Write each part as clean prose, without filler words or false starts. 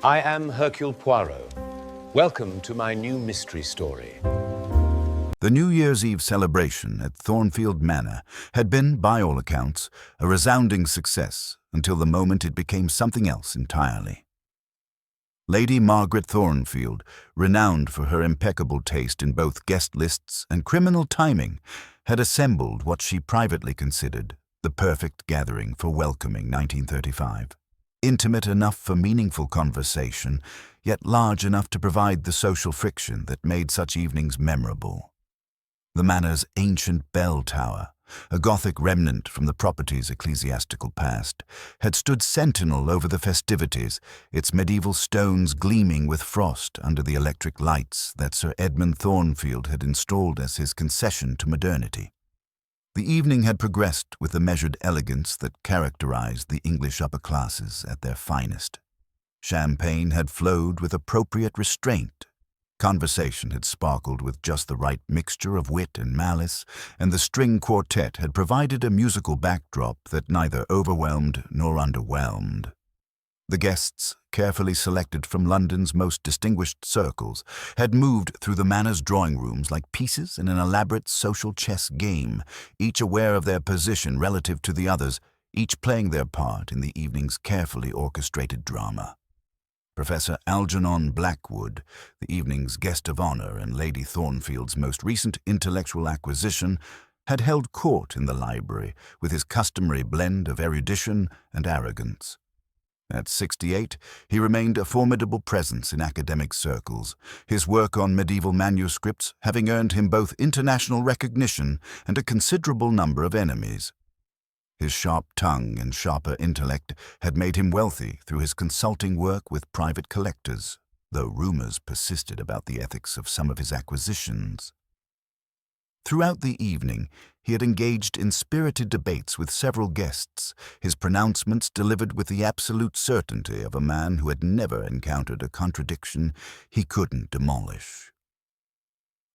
I am Hercule Poirot. Welcome to my new mystery story. The New Year's Eve celebration at Thornfield Manor had been, by all accounts, a resounding success until the moment it became something else entirely. Lady Margaret Thornfield, renowned for her impeccable taste in both guest lists and criminal timing, had assembled what she privately considered the perfect gathering for welcoming 1935. Intimate enough for meaningful conversation, yet large enough to provide the social friction that made such evenings memorable. The manor's ancient bell tower, a Gothic remnant from the property's ecclesiastical past, had stood sentinel over the festivities, its medieval stones gleaming with frost under the electric lights that Sir Edmund Thornfield had installed as his concession to modernity. The evening had progressed with the measured elegance that characterized the English upper classes at their finest. Champagne had flowed with appropriate restraint. Conversation had sparkled with just the right mixture of wit and malice, and the string quartet had provided a musical backdrop that neither overwhelmed nor underwhelmed. The guests, carefully selected from London's most distinguished circles, had moved through the manor's drawing rooms like pieces in an elaborate social chess game, each aware of their position relative to the others, each playing their part in the evening's carefully orchestrated drama. Professor Algernon Blackwood, the evening's guest of honor and Lady Thornfield's most recent intellectual acquisition, had held court in the library with his customary blend of erudition and arrogance. At 68, he remained a formidable presence in academic circles, his work on medieval manuscripts having earned him both international recognition and a considerable number of enemies. His sharp tongue and sharper intellect had made him wealthy through his consulting work with private collectors, though rumors persisted about the ethics of some of his acquisitions. Throughout the evening, he had engaged in spirited debates with several guests, his pronouncements delivered with the absolute certainty of a man who had never encountered a contradiction he couldn't demolish.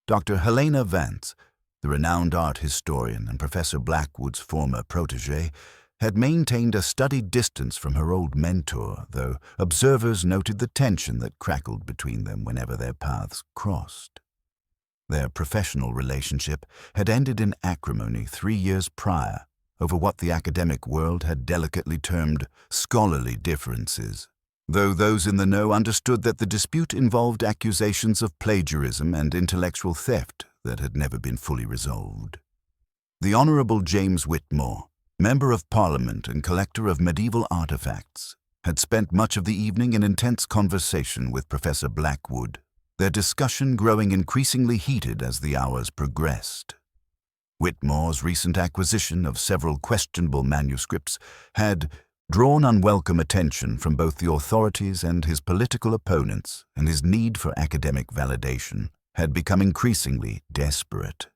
Dr. Helena Vance, the renowned art historian and Professor Blackwood's former protégé, had maintained a studied distance from her old mentor, though observers noted the tension that crackled between them whenever their paths crossed. Their professional relationship had ended in acrimony 3 years prior over what the academic world had delicately termed scholarly differences, though those in the know understood that the dispute involved accusations of plagiarism and intellectual theft that had never been fully resolved. The Honourable James Whitmore, Member of Parliament and collector of medieval artefacts, had spent much of the evening in intense conversation with Professor Blackwood, their discussion growing increasingly heated as the hours progressed. Whitmore's recent acquisition of several questionable manuscripts had drawn unwelcome attention from both the authorities and his political opponents, and his need for academic validation had become increasingly desperate.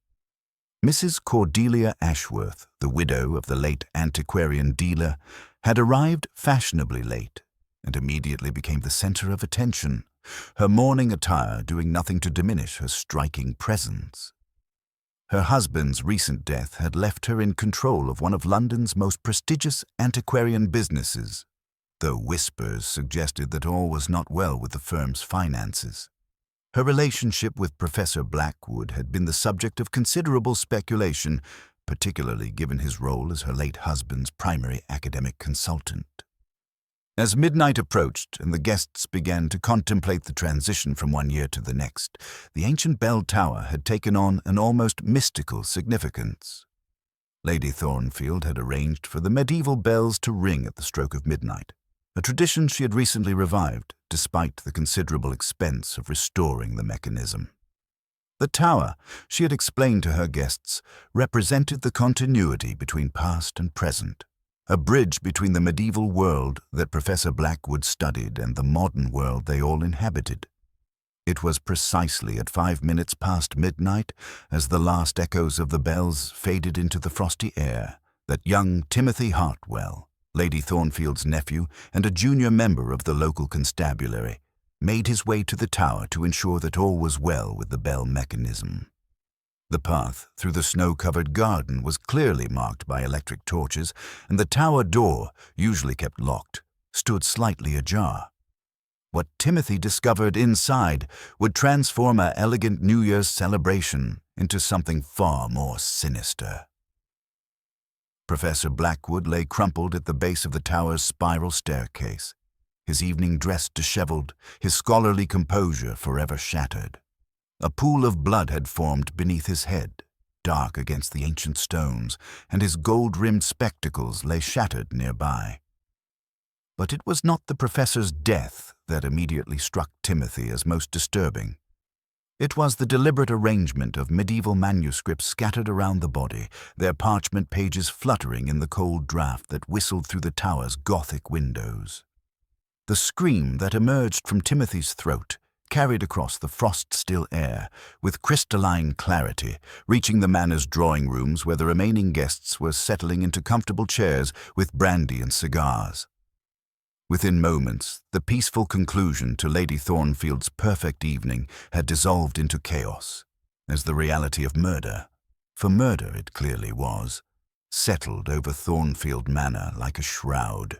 Mrs. Cordelia Ashworth, the widow of the late antiquarian dealer, had arrived fashionably late and immediately became the center of attention, her mourning attire doing nothing to diminish her striking presence. Her husband's recent death had left her in control of one of London's most prestigious antiquarian businesses, though whispers suggested that all was not well with the firm's finances. Her relationship with Professor Blackwood had been the subject of considerable speculation, particularly given his role as her late husband's primary academic consultant. As midnight approached and the guests began to contemplate the transition from one year to the next, the ancient bell tower had taken on an almost mystical significance. Lady Thornfield had arranged for the medieval bells to ring at the stroke of midnight, a tradition she had recently revived, despite the considerable expense of restoring the mechanism. The tower, she had explained to her guests, represented the continuity between past and present, a bridge between the medieval world that Professor Blackwood studied and the modern world they all inhabited. It was precisely at 5 minutes past midnight, as the last echoes of the bells faded into the frosty air, that young Timothy Hartwell, Lady Thornfield's nephew and a junior member of the local constabulary, made his way to the tower to ensure that all was well with the bell mechanism. The path through the snow-covered garden was clearly marked by electric torches, and the tower door, usually kept locked, stood slightly ajar. What Timothy discovered inside would transform our elegant New Year's celebration into something far more sinister. Professor Blackwood lay crumpled at the base of the tower's spiral staircase, his evening dress disheveled, his scholarly composure forever shattered. A pool of blood had formed beneath his head, dark against the ancient stones, and his gold-rimmed spectacles lay shattered nearby. But it was not the professor's death that immediately struck Timothy as most disturbing. It was the deliberate arrangement of medieval manuscripts scattered around the body, their parchment pages fluttering in the cold draught that whistled through the tower's Gothic windows. The scream that emerged from Timothy's throat carried across the frost-still air with crystalline clarity, reaching the manor's drawing rooms where the remaining guests were settling into comfortable chairs with brandy and cigars. Within moments, the peaceful conclusion to Lady Thornfield's perfect evening had dissolved into chaos, as the reality of murder, for murder it clearly was, settled over Thornfield Manor like a shroud.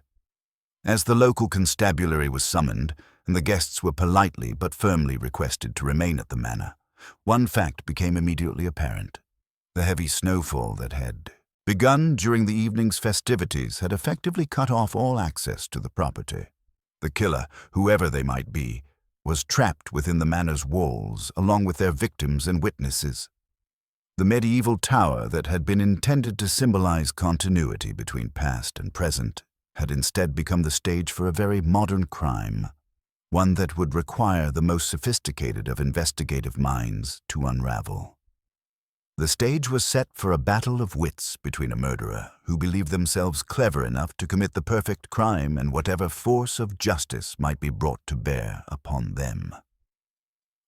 As the local constabulary was summoned, and the guests were politely but firmly requested to remain at the manor, one fact became immediately apparent. The heavy snowfall that had begun during the evening's festivities had effectively cut off all access to the property. The killer, whoever they might be, was trapped within the manor's walls along with their victims and witnesses. The medieval tower that had been intended to symbolize continuity between past and present had instead become the stage for a very modern crime, one that would require the most sophisticated of investigative minds to unravel. The stage was set for a battle of wits between a murderer who believed themselves clever enough to commit the perfect crime and whatever force of justice might be brought to bear upon them.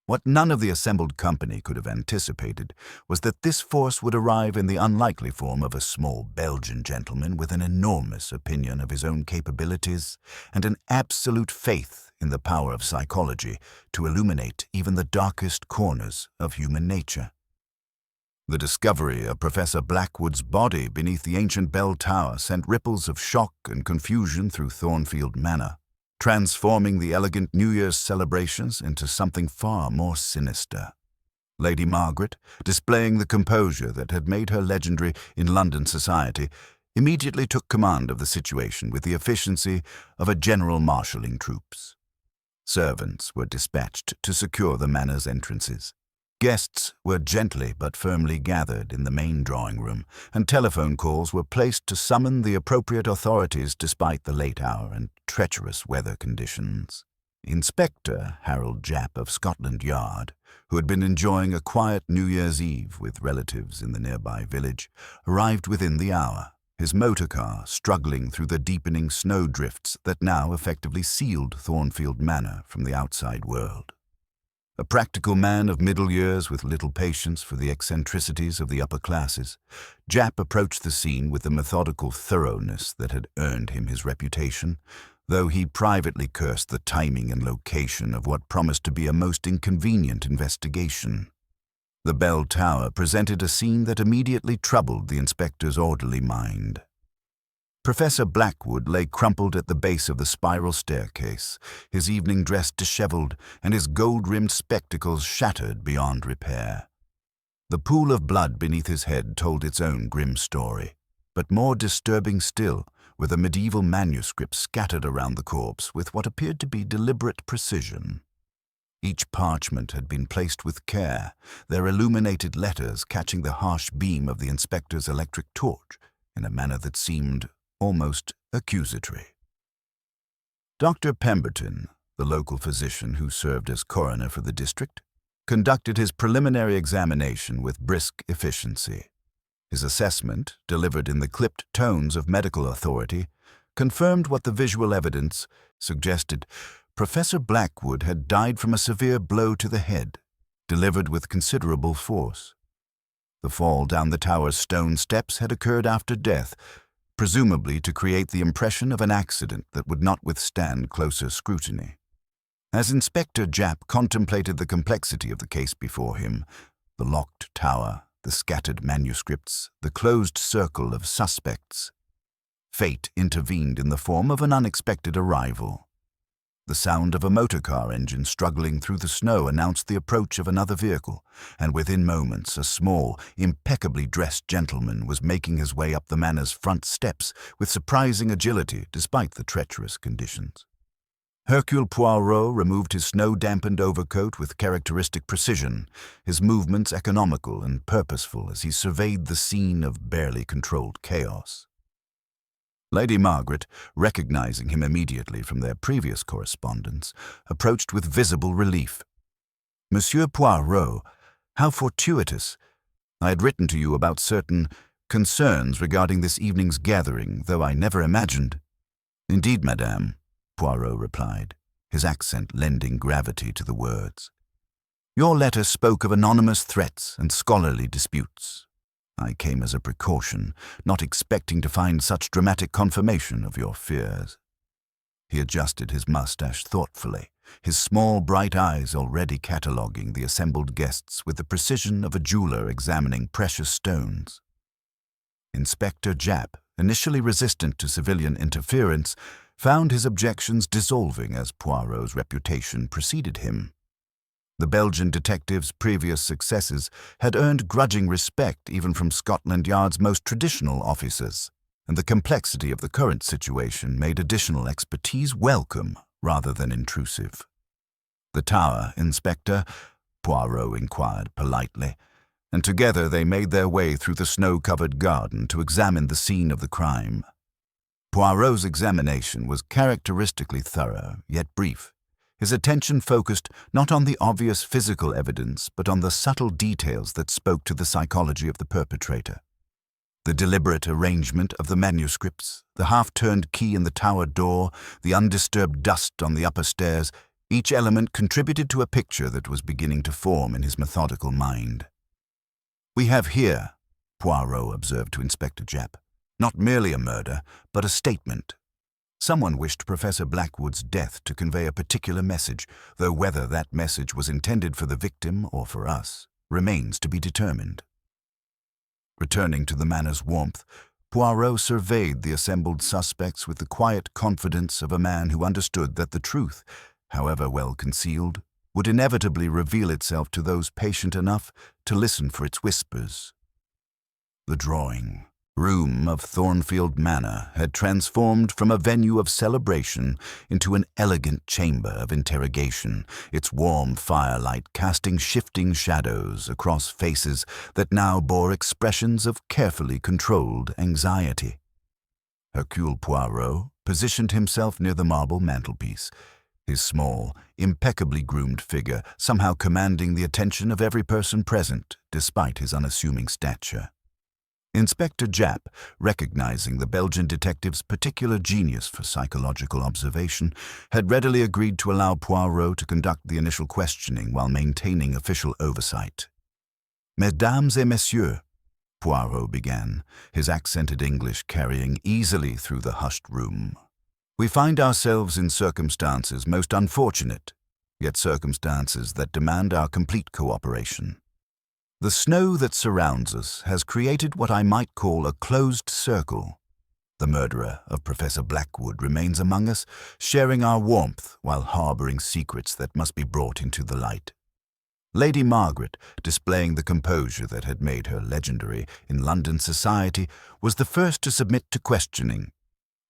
What none of the assembled company could have anticipated was that this force would arrive in the unlikely form of a small Belgian gentleman with an enormous opinion of his own capabilities and an absolute faith in the power of psychology to illuminate even the darkest corners of human nature. The discovery of Professor Blackwood's body beneath the ancient bell tower sent ripples of shock and confusion through Thornfield Manor, transforming the elegant New Year's celebrations into something far more sinister. Lady Margaret, displaying the composure that had made her legendary in London society, immediately took command of the situation with the efficiency of a general marshalling troops. Servants were dispatched to secure the manor's entrances. Guests were gently but firmly gathered in the main drawing room, and telephone calls were placed to summon the appropriate authorities despite the late hour and treacherous weather conditions. Inspector Harold Japp of Scotland Yard, who had been enjoying a quiet New Year's Eve with relatives in the nearby village, arrived within the hour, his motor car struggling through the deepening snowdrifts that now effectively sealed Thornfield Manor from the outside world. A practical man of middle years with little patience for the eccentricities of the upper classes, Japp approached the scene with the methodical thoroughness that had earned him his reputation, though he privately cursed the timing and location of what promised to be a most inconvenient investigation. The bell tower presented a scene that immediately troubled the inspector's orderly mind. Professor Blackwood lay crumpled at the base of the spiral staircase, his evening dress disheveled and his gold-rimmed spectacles shattered beyond repair. The pool of blood beneath his head told its own grim story, but more disturbing still were the medieval manuscripts scattered around the corpse with what appeared to be deliberate precision. Each parchment had been placed with care, their illuminated letters catching the harsh beam of the inspector's electric torch in a manner that seemed almost accusatory. Dr. Pemberton, the local physician who served as coroner for the district, conducted his preliminary examination with brisk efficiency. His assessment, delivered in the clipped tones of medical authority, confirmed what the visual evidence suggested. Professor Blackwood had died from a severe blow to the head, delivered with considerable force. The fall down the tower's stone steps had occurred after death, presumably to create the impression of an accident that would not withstand closer scrutiny. As Inspector Japp contemplated the complexity of the case before him, the locked tower, the scattered manuscripts, the closed circle of suspects, fate intervened in the form of an unexpected arrival. The sound of a motor car engine struggling through the snow announced the approach of another vehicle, and within moments a small, impeccably dressed gentleman was making his way up the manor's front steps with surprising agility despite the treacherous conditions. Hercule Poirot removed his snow-dampened overcoat with characteristic precision, his movements economical and purposeful as he surveyed the scene of barely controlled chaos. Lady Margaret, recognizing him immediately from their previous correspondence, approached with visible relief. "Monsieur Poirot, how fortuitous! I had written to you about certain concerns regarding this evening's gathering, though I never imagined—" "Indeed, madame," Poirot replied, his accent lending gravity to the words. "Your letter spoke of anonymous threats and scholarly disputes. I came as a precaution, not expecting to find such dramatic confirmation of your fears." He adjusted his mustache thoughtfully, his small bright eyes already cataloguing the assembled guests with the precision of a jeweler examining precious stones. Inspector Japp, initially resistant to civilian interference, found his objections dissolving as Poirot's reputation preceded him. The Belgian detective's previous successes had earned grudging respect even from Scotland Yard's most traditional officers, and the complexity of the current situation made additional expertise welcome rather than intrusive. "The Tower, Inspector?" Poirot inquired politely, and together they made their way through the snow-covered garden to examine the scene of the crime. Poirot's examination was characteristically thorough, yet brief. His attention focused not on the obvious physical evidence, but on the subtle details that spoke to the psychology of the perpetrator. The deliberate arrangement of the manuscripts, the half-turned key in the tower door, the undisturbed dust on the upper stairs, each element contributed to a picture that was beginning to form in his methodical mind. "We have here," Poirot observed to Inspector Japp, "not merely a murder, but a statement. Someone wished Professor Blackwood's death to convey a particular message, though whether that message was intended for the victim or for us remains to be determined." Returning to the manor's warmth, Poirot surveyed the assembled suspects with the quiet confidence of a man who understood that the truth, however well concealed, would inevitably reveal itself to those patient enough to listen for its whispers. The drawing room of Thornfield Manor had transformed from a venue of celebration into an elegant chamber of interrogation, its warm firelight casting shifting shadows across faces that now bore expressions of carefully controlled anxiety. Hercule Poirot positioned himself near the marble mantelpiece, his small, impeccably groomed figure somehow commanding the attention of every person present, despite his unassuming stature. Inspector Japp, recognizing the Belgian detective's particular genius for psychological observation, had readily agreed to allow Poirot to conduct the initial questioning while maintaining official oversight. "Mesdames et messieurs," Poirot began, his accented English carrying easily through the hushed room, "we find ourselves in circumstances most unfortunate, yet circumstances that demand our complete cooperation. The snow that surrounds us has created what I might call a closed circle. The murderer of Professor Blackwood remains among us, sharing our warmth while harboring secrets that must be brought into the light. Lady Margaret, displaying the composure that had made her legendary in London society, was the first to submit to questioning.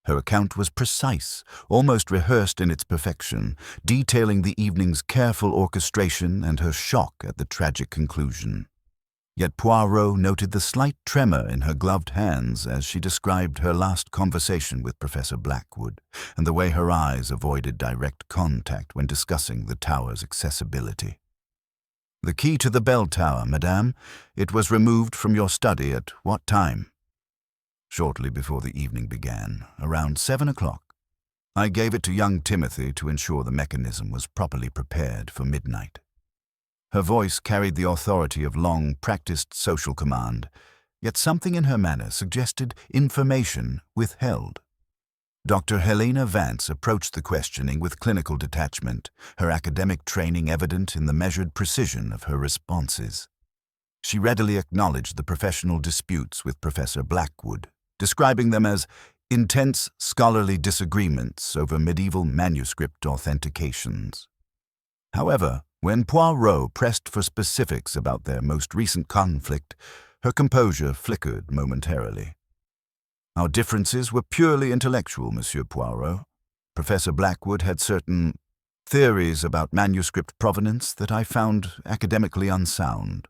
Her account was precise, almost rehearsed in its perfection, detailing the evening's careful orchestration and her shock at the tragic conclusion. Yet Poirot noted the slight tremor in her gloved hands as she described her last conversation with Professor Blackwood, and the way her eyes avoided direct contact when discussing the tower's accessibility. "The key to the bell tower, madame. It was removed from your study at what time?" "Shortly before the evening began, around 7 o'clock. I gave it to young Timothy to ensure the mechanism was properly prepared for midnight." Her voice carried the authority of long-practiced social command, yet something in her manner suggested information withheld. Dr. Helena Vance approached the questioning with clinical detachment, her academic training evident in the measured precision of her responses. She readily acknowledged the professional disputes with Professor Blackwood, describing them as intense scholarly disagreements over medieval manuscript authentications. However, when Poirot pressed for specifics about their most recent conflict, her composure flickered momentarily. Our differences were purely intellectual, Monsieur Poirot. Professor Blackwood had certain theories about manuscript provenance that I found academically unsound.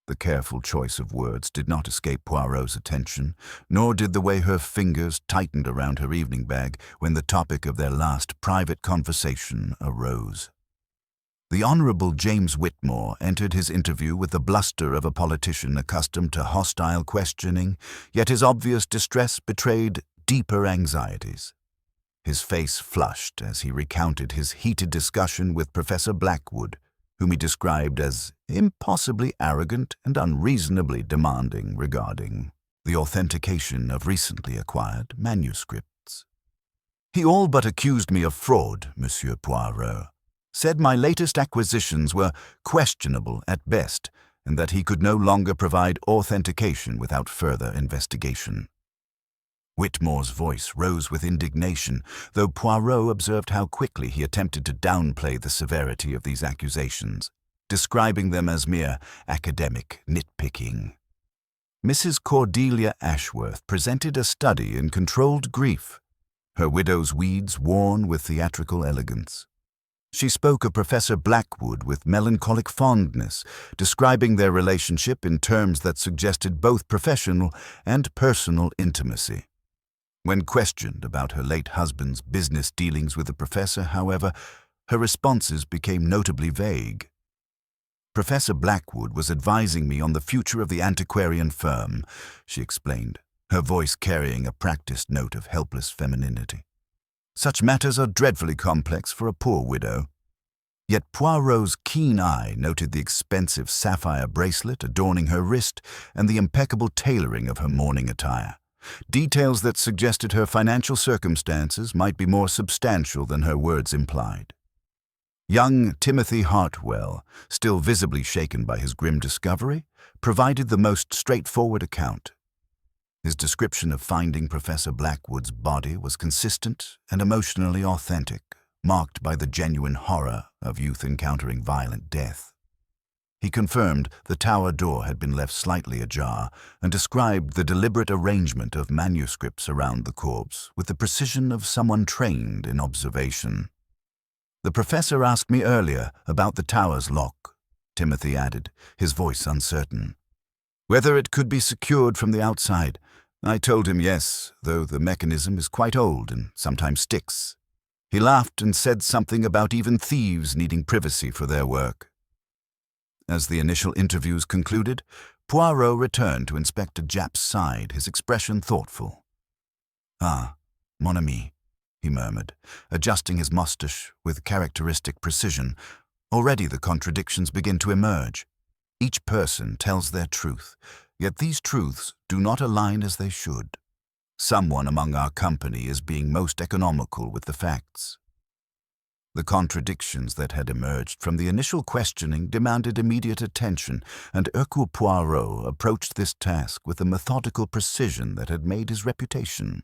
The careful choice of words did not escape Poirot's attention, nor did the way her fingers tightened around her evening bag when the topic of their last private conversation arose. The Honourable James Whitmore entered his interview with the bluster of a politician accustomed to hostile questioning, yet his obvious distress betrayed deeper anxieties. His face flushed as he recounted his heated discussion with Professor Blackwood, whom he described as impossibly arrogant and unreasonably demanding regarding the authentication of recently acquired manuscripts. He all but accused me of fraud, Monsieur Poirot. Said my latest acquisitions were questionable at best, and that he could no longer provide authentication without further investigation. Whitmore's voice rose with indignation, though Poirot observed how quickly he attempted to downplay the severity of these accusations, describing them as mere academic nitpicking. Mrs. Cordelia Ashworth presented a study in controlled grief, her widow's weeds worn with theatrical elegance. She spoke of Professor Blackwood with melancholic fondness, describing their relationship in terms that suggested both professional and personal intimacy. When questioned about her late husband's business dealings with the professor, however, her responses became notably vague. Professor Blackwood was advising me on the future of the antiquarian firm, she explained, her voice carrying a practiced note of helpless femininity. Such matters are dreadfully complex for a poor widow. Yet Poirot's keen eye noted the expensive sapphire bracelet adorning her wrist and the impeccable tailoring of her mourning attire, details that suggested her financial circumstances might be more substantial than her words implied. Young Timothy Hartwell, still visibly shaken by his grim discovery, provided the most straightforward account. His description of finding Professor Blackwood's body was consistent and emotionally authentic, marked by the genuine horror of youth encountering violent death. He confirmed the tower door had been left slightly ajar and described the deliberate arrangement of manuscripts around the corpse with the precision of someone trained in observation. "The professor asked me earlier about the tower's lock," Timothy added, his voice uncertain. "Whether it could be secured from the outside. I told him yes, though the mechanism is quite old and sometimes sticks. He laughed and said something about even thieves needing privacy for their work." As the initial interviews concluded, Poirot returned to Inspector Japp's side, his expression thoughtful. "Ah, mon ami," he murmured, adjusting his moustache with characteristic precision. "Already the contradictions begin to emerge. Each person tells their truth, yet these truths do not align as they should. Someone among our company is being most economical with the facts." The contradictions that had emerged from the initial questioning demanded immediate attention, and Hercule Poirot approached this task with a methodical precision that had made his reputation.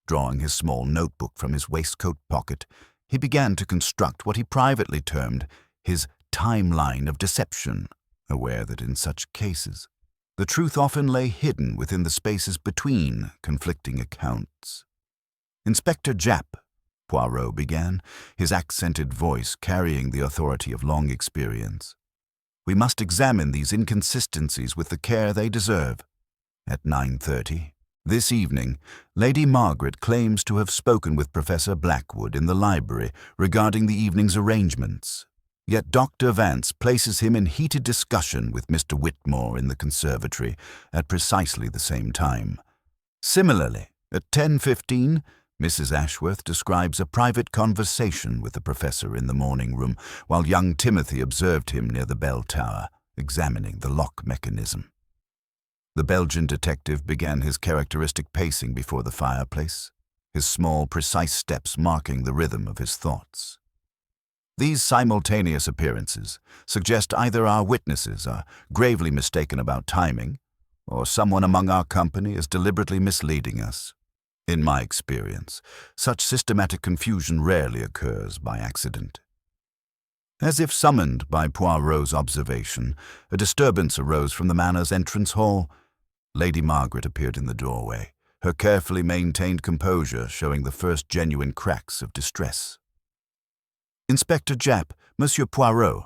Drawing his small notebook from his waistcoat pocket, he began to construct what he privately termed his timeline of deception, aware that in such cases, the truth often lay hidden within the spaces between conflicting accounts. "Inspector Japp," Poirot began, his accented voice carrying the authority of long experience, "we must examine these inconsistencies with the care they deserve. At 9:30, this evening, Lady Margaret claims to have spoken with Professor Blackwood in the library regarding the evening's arrangements. Yet Dr. Vance places him in heated discussion with Mr. Whitmore in the conservatory at precisely the same time. Similarly, at 10:15, Mrs. Ashworth describes a private conversation with the professor in the morning room, while young Timothy observed him near the bell tower, examining the lock mechanism. The Belgian detective began his characteristic pacing before the fireplace, his small, precise steps marking the rhythm of his thoughts. These simultaneous appearances suggest either our witnesses are gravely mistaken about timing, or someone among our company is deliberately misleading us, In my experience, such systematic confusion rarely occurs by accident. As if summoned by Poirot's observation, a disturbance arose from the manor's entrance hall. Lady Margaret appeared in the doorway, her carefully maintained composure showing the first genuine cracks of distress. "Inspector Japp, Monsieur Poirot,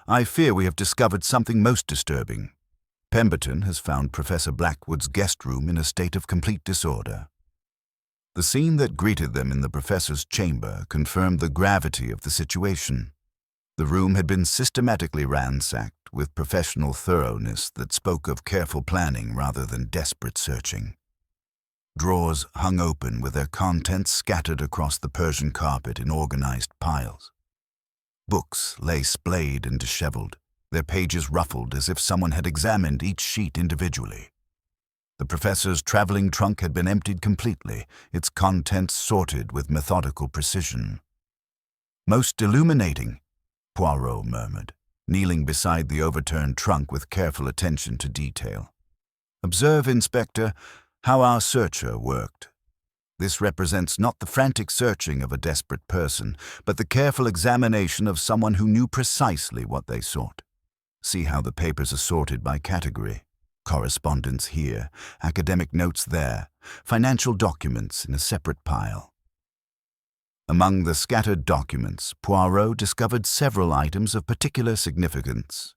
I fear we have discovered something most disturbing. Pemberton has found Professor Blackwood's guest room in a state of complete disorder." The scene that greeted them in the professor's chamber confirmed the gravity of the situation. The room had been systematically ransacked with professional thoroughness that spoke of careful planning rather than desperate searching. Drawers hung open with their contents scattered across the Persian carpet in organized piles. Books lay splayed and disheveled, their pages ruffled as if someone had examined each sheet individually. The professor's traveling trunk had been emptied completely, its contents sorted with methodical precision. "Most illuminating," Poirot murmured, kneeling beside the overturned trunk with careful attention to detail. "Observe, Inspector, how our searcher worked. This represents not the frantic searching of a desperate person, but the careful examination of someone who knew precisely what they sought. See how the papers are sorted by category. Correspondence here, academic notes there, financial documents in a separate pile." Among the scattered documents, Poirot discovered several items of particular significance.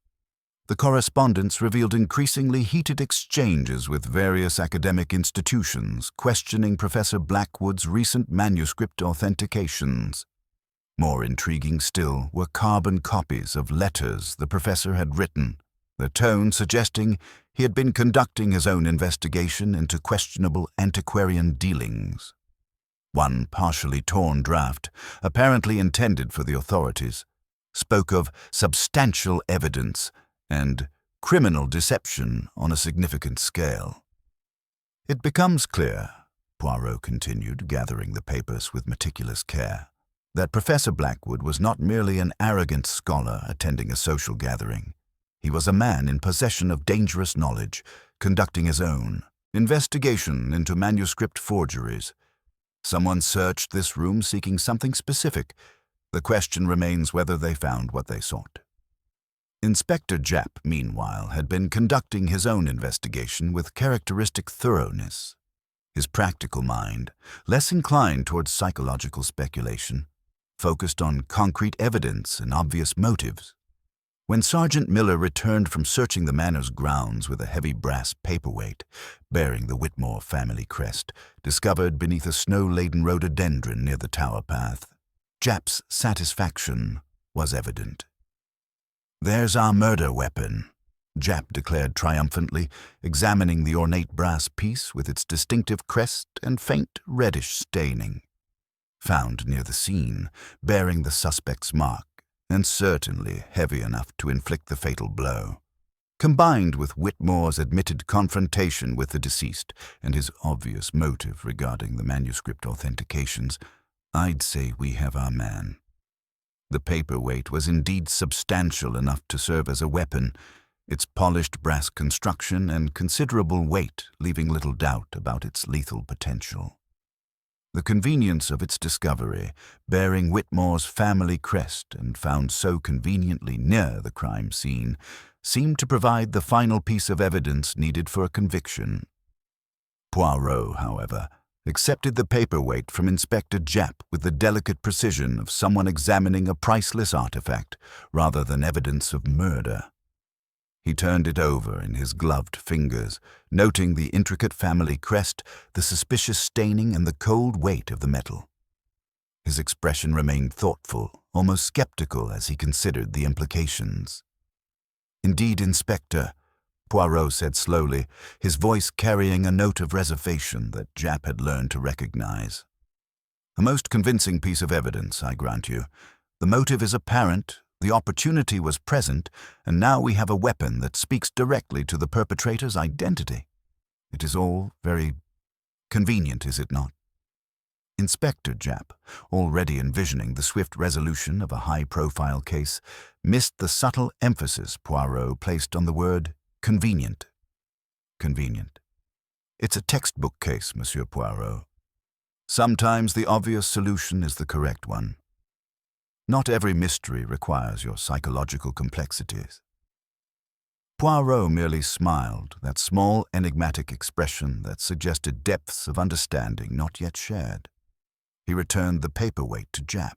The correspondence revealed increasingly heated exchanges with various academic institutions questioning Professor Blackwood's recent manuscript authentications. More intriguing still were carbon copies of letters the professor had written, their tone suggesting he had been conducting his own investigation into questionable antiquarian dealings. One partially torn draft, apparently intended for the authorities, spoke of substantial evidence and criminal deception on a significant scale. "It becomes clear," Poirot continued, gathering the papers with meticulous care, "that Professor Blackwood was not merely an arrogant scholar attending a social gathering. He was a man in possession of dangerous knowledge, conducting his own investigation into manuscript forgeries. Someone searched this room seeking something specific. The question remains whether they found what they sought." Inspector Japp, meanwhile, had been conducting his own investigation with characteristic thoroughness. His practical mind, less inclined towards psychological speculation, focused on concrete evidence and obvious motives. When Sergeant Miller returned from searching the manor's grounds with a heavy brass paperweight bearing the Whitmore family crest, discovered beneath a snow-laden rhododendron near the tower path, Japp's satisfaction was evident. "There's our murder weapon," Japp declared triumphantly, examining the ornate brass piece with its distinctive crest and faint reddish staining. "Found near the scene, bearing the suspect's mark, and certainly heavy enough to inflict the fatal blow. Combined with Whitmore's admitted confrontation with the deceased and his obvious motive regarding the manuscript authentications, I'd say we have our man." The paperweight was indeed substantial enough to serve as a weapon, its polished brass construction and considerable weight leaving little doubt about its lethal potential. The convenience of its discovery, bearing Whitmore's family crest and found so conveniently near the crime scene, seemed to provide the final piece of evidence needed for a conviction. Poirot, however, accepted the paperweight from Inspector Japp with the delicate precision of someone examining a priceless artifact rather than evidence of murder. He turned it over in his gloved fingers, noting the intricate family crest, the suspicious staining, and the cold weight of the metal. His expression remained thoughtful, almost skeptical as he considered the implications. "Indeed, Inspector," Poirot said slowly, his voice carrying a note of reservation that Japp had learned to recognize. "A most convincing piece of evidence, I grant you. The motive is apparent, the opportunity was present, and now we have a weapon that speaks directly to the perpetrator's identity. It is all very convenient, is it not?" Inspector Japp, already envisioning the swift resolution of a high-profile case, missed the subtle emphasis Poirot placed on the word convenient. "Convenient. It's a textbook case, Monsieur Poirot. Sometimes the obvious solution is the correct one. Not every mystery requires your psychological complexities. Poirot merely smiled, that small enigmatic expression that suggested depths of understanding not yet shared. He returned the paperweight to Jap,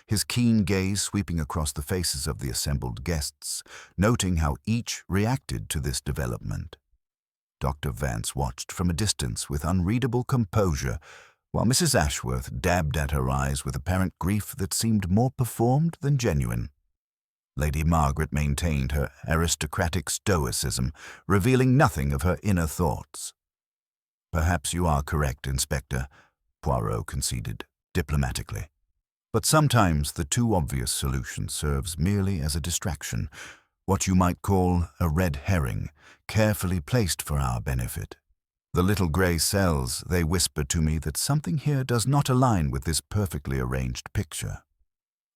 his keen gaze sweeping across the faces of the assembled guests, noting how each reacted to this development. Dr. Vance watched from a distance with unreadable composure, while Mrs. Ashworth dabbed at her eyes with apparent grief that seemed more performed than genuine. Lady Margaret maintained her aristocratic stoicism, revealing nothing of her inner thoughts. "Perhaps you are correct, Inspector," Poirot conceded, diplomatically. "But sometimes the too obvious solution serves merely as a distraction, what you might call a red herring, carefully placed for our benefit. The little grey cells, they whisper to me that something here does not align with this perfectly arranged picture.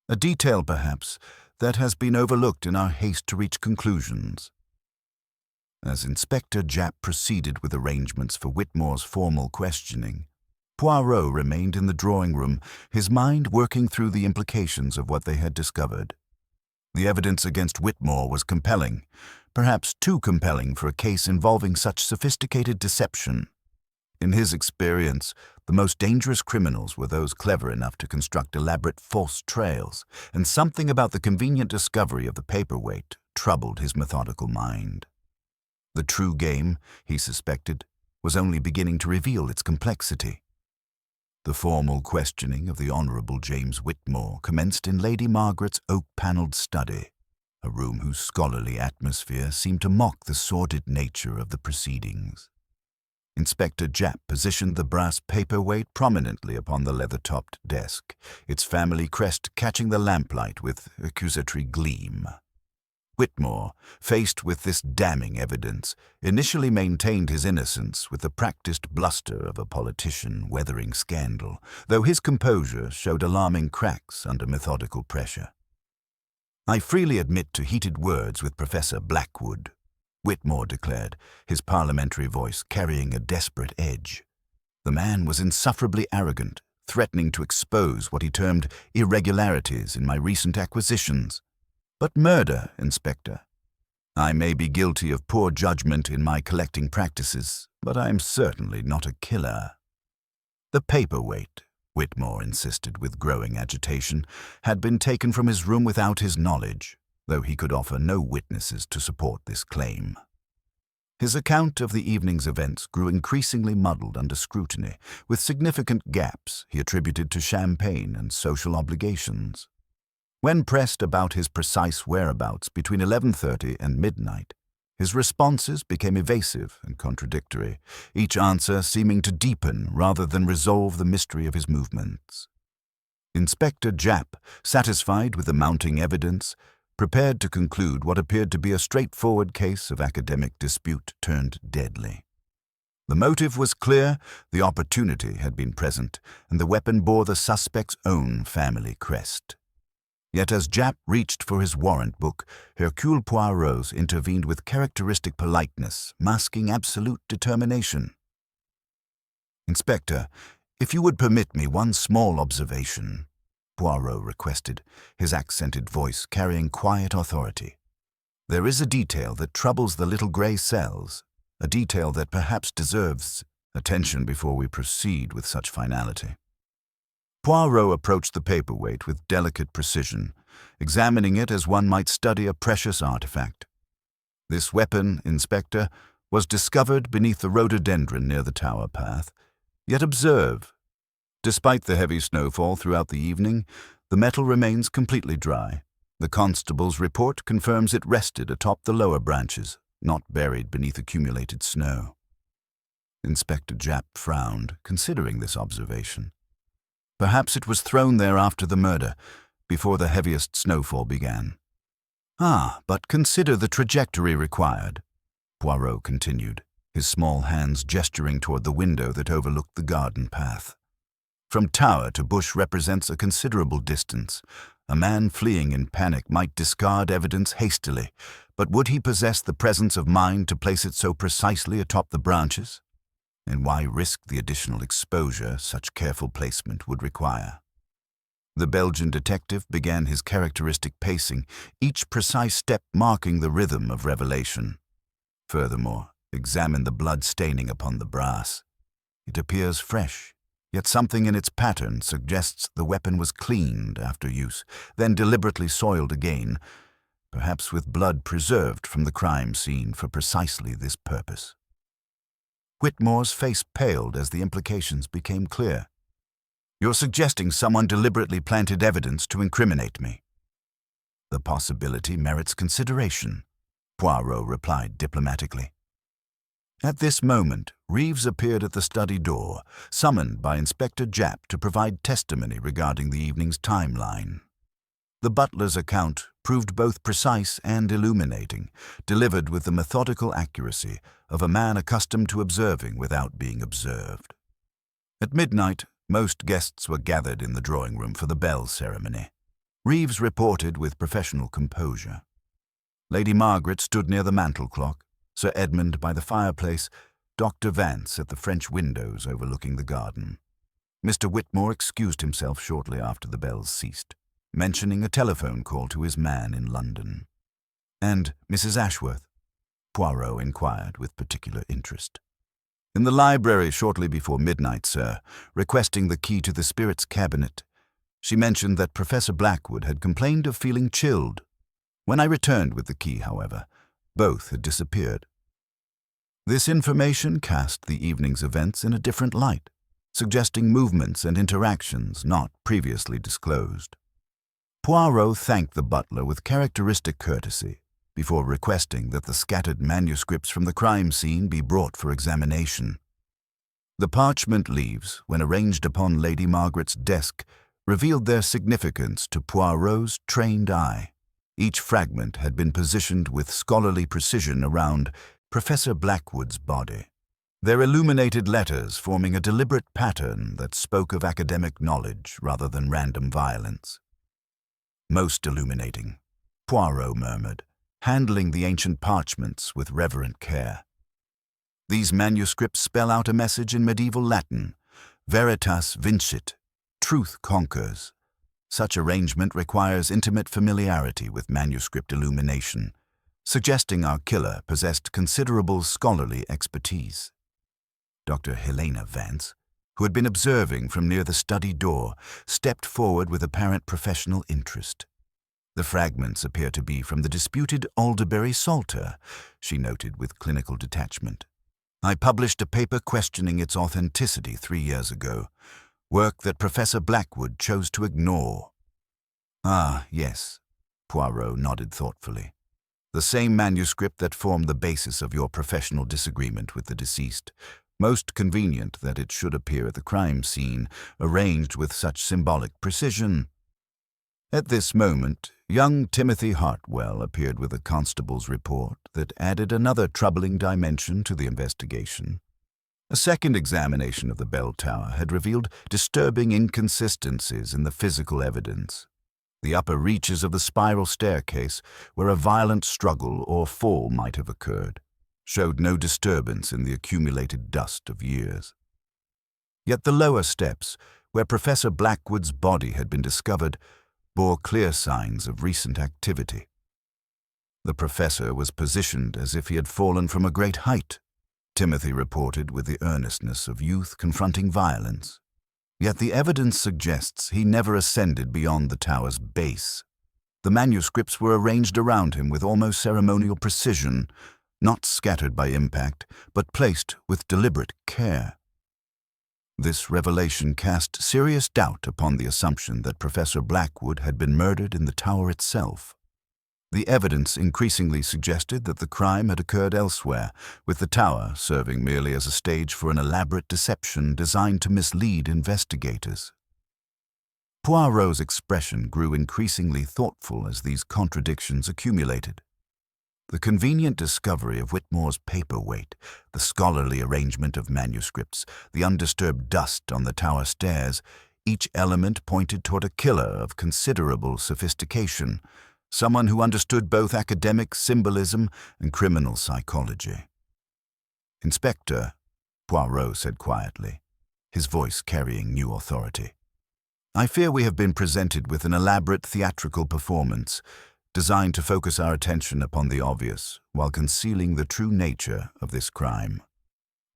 A detail, perhaps, that has been overlooked in our haste to reach conclusions." As Inspector Japp proceeded with arrangements for Whitmore's formal questioning, Poirot remained in the drawing room, his mind working through the implications of what they had discovered. The evidence against Whitmore was compelling, perhaps too compelling for a case involving such sophisticated deception. In his experience, the most dangerous criminals were those clever enough to construct elaborate false trails, and something about the convenient discovery of the paperweight troubled his methodical mind. The true game, he suspected, was only beginning to reveal its complexity. The formal questioning of the Honourable James Whitmore commenced in Lady Margaret's oak-panelled study, a room whose scholarly atmosphere seemed to mock the sordid nature of the proceedings. Inspector Japp positioned the brass paperweight prominently upon the leather-topped desk, its family crest catching the lamplight with accusatory gleam. Whitmore, faced with this damning evidence, initially maintained his innocence with the practiced bluster of a politician weathering scandal, though his composure showed alarming cracks under methodical pressure. "I freely admit to heated words with Professor Blackwood," Whitmore declared, his parliamentary voice carrying a desperate edge. The man was insufferably arrogant, threatening to expose what he termed irregularities in my recent acquisitions. "But murder, Inspector. I may be guilty of poor judgment in my collecting practices, but I am certainly not a killer." The paperweight, Whitmore insisted with growing agitation, had been taken from his room without his knowledge, though he could offer no witnesses to support this claim. His account of the evening's events grew increasingly muddled under scrutiny, with significant gaps he attributed to champagne and social obligations. When pressed about his precise whereabouts between 11:30 and midnight, his responses became evasive and contradictory, each answer seeming to deepen rather than resolve the mystery of his movements. Inspector Japp, satisfied with the mounting evidence, prepared to conclude what appeared to be a straightforward case of academic dispute turned deadly. The motive was clear, the opportunity had been present, and the weapon bore the suspect's own family crest. Yet as Japp reached for his warrant book, Hercule Poirot intervened with characteristic politeness, masking absolute determination. "Inspector, if you would permit me one small observation," Poirot requested, his accented voice carrying quiet authority. "There is a detail that troubles the little grey cells, a detail that perhaps deserves attention before we proceed with such finality." Poirot approached the paperweight with delicate precision, examining it as one might study a precious artifact. "This weapon, Inspector, was discovered beneath the rhododendron near the Tower Path. Yet observe, despite the heavy snowfall throughout the evening, the metal remains completely dry. The constable's report confirms it rested atop the lower branches, not buried beneath accumulated snow." Inspector Japp frowned, considering this observation. Perhaps it was thrown there after the murder, before the heaviest snowfall began. But consider the trajectory required," Poirot continued, his small hands gesturing toward the window that overlooked the garden path. "From tower to bush represents a considerable distance. A man fleeing in panic might discard evidence hastily, but would he possess the presence of mind to place it so precisely atop the branches? and why risk the additional exposure such careful placement would require. The Belgian detective began his characteristic pacing, each precise step marking the rhythm of revelation. Furthermore, examine the blood staining upon the brass. It appears fresh, yet something in its pattern suggests the weapon was cleaned after use, then deliberately soiled again, perhaps with blood preserved from the crime scene for precisely this purpose. Whitmore's face paled as the implications became clear. "You're suggesting someone deliberately planted evidence to incriminate me." "The possibility merits consideration," Poirot replied diplomatically. At this moment, Reeves appeared at the study door, summoned by Inspector Japp to provide testimony regarding the evening's timeline. The butler's account proved both precise and illuminating, delivered with the methodical accuracy of a man accustomed to observing without being observed. At midnight, most guests were gathered in the drawing room for the bell ceremony. Reeves reported with professional composure. Lady Margaret stood near the mantel clock, Sir Edmund by the fireplace, Dr. Vance at the French windows overlooking the garden. Mr. Whitmore excused himself shortly after the bells ceased, mentioning a telephone call to his man in London. "And Mrs. Ashworth?" Poirot inquired with particular interest. "In the library shortly before midnight, sir, requesting the key to the spirit's cabinet. She mentioned that Professor Blackwood had complained of feeling chilled. When I returned with the key, however, both had disappeared." This information cast the evening's events in a different light, suggesting movements and interactions not previously disclosed. Poirot thanked the butler with characteristic courtesy before requesting that the scattered manuscripts from the crime scene be brought for examination. The parchment leaves, when arranged upon Lady Margaret's desk, revealed their significance to Poirot's trained eye. Each fragment had been positioned with scholarly precision around Professor Blackwood's body, their illuminated letters forming a deliberate pattern that spoke of academic knowledge rather than random violence. "Most illuminating," Poirot murmured, handling the ancient parchments with reverent care. "These manuscripts spell out a message in medieval Latin: veritas vincit, truth conquers." Such arrangement requires intimate familiarity with manuscript illumination, suggesting our killer possessed considerable scholarly expertise. Dr. Helena Vance, who had been observing from near the study door, stepped forward with apparent professional interest. "The fragments appear to be from the disputed Alderbury Psalter," she noted with clinical detachment. "I published a paper questioning its authenticity 3 years ago, work that Professor Blackwood chose to ignore." "Ah, yes," Poirot nodded thoughtfully. "The same manuscript that formed the basis of your professional disagreement with the deceased. Most convenient that it should appear at the crime scene, arranged with such symbolic precision." At this moment, young Timothy Hartwell appeared with a constable's report that added another troubling dimension to the investigation. A second examination of the bell tower had revealed disturbing inconsistencies in the physical evidence. The upper reaches of the spiral staircase, where a violent struggle or fall might have occurred, showed no disturbance in the accumulated dust of years. Yet the lower steps, where Professor Blackwood's body had been discovered, bore clear signs of recent activity. The professor was positioned as if he had fallen from a great height, Timothy reported with the earnestness of youth confronting violence. Yet the evidence suggests he never ascended beyond the tower's base. The manuscripts were arranged around him with almost ceremonial precision, not scattered by impact, but placed with deliberate care. This revelation cast serious doubt upon the assumption that Professor Blackwood had been murdered in the tower itself. The evidence increasingly suggested that the crime had occurred elsewhere, with the tower serving merely as a stage for an elaborate deception designed to mislead investigators. Poirot's expression grew increasingly thoughtful as these contradictions accumulated. The convenient discovery of Whitmore's paperweight, the scholarly arrangement of manuscripts, the undisturbed dust on the tower stairs, each element pointed toward a killer of considerable sophistication, someone who understood both academic symbolism and criminal psychology. "Inspector," Poirot said quietly, his voice carrying new authority. "I fear we have been presented with an elaborate theatrical performance designed to focus our attention upon the obvious while concealing the true nature of this crime.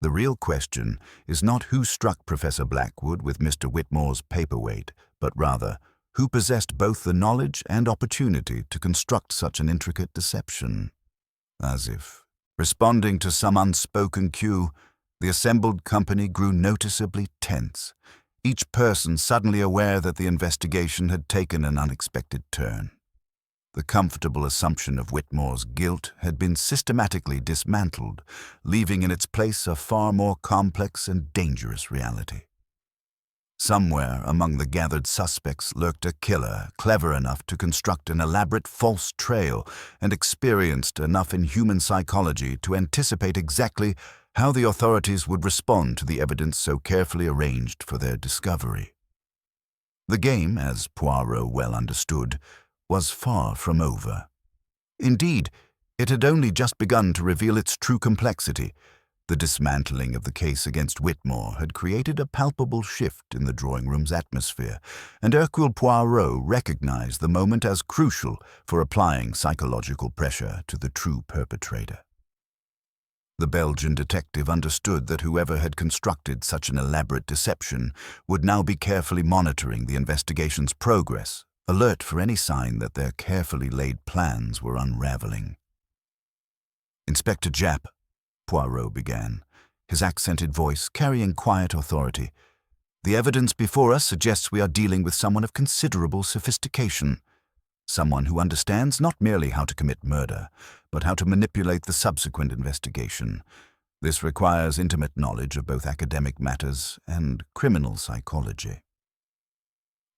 The real question is not who struck Professor Blackwood with Mr. Whitmore's paperweight, but rather who possessed both the knowledge and opportunity to construct such an intricate deception." As if responding to some unspoken cue, the assembled company grew noticeably tense, each person suddenly aware that the investigation had taken an unexpected turn. The comfortable assumption of Whitmore's guilt had been systematically dismantled, leaving in its place a far more complex and dangerous reality. Somewhere among the gathered suspects lurked a killer clever enough to construct an elaborate false trail and experienced enough in human psychology to anticipate exactly how the authorities would respond to the evidence so carefully arranged for their discovery. The game, as Poirot well understood, was far from over. Indeed, it had only just begun to reveal its true complexity. The dismantling of the case against Whitmore had created a palpable shift in the drawing room's atmosphere, and Hercule Poirot recognized the moment as crucial for applying psychological pressure to the true perpetrator. The Belgian detective understood that whoever had constructed such an elaborate deception would now be carefully monitoring the investigation's progress, alert for any sign that their carefully laid plans were unraveling. "Inspector Japp," Poirot began, his accented voice carrying quiet authority, "the evidence before us suggests we are dealing with someone of considerable sophistication, someone who understands not merely how to commit murder, but how to manipulate the subsequent investigation. This requires intimate knowledge of both academic matters and criminal psychology."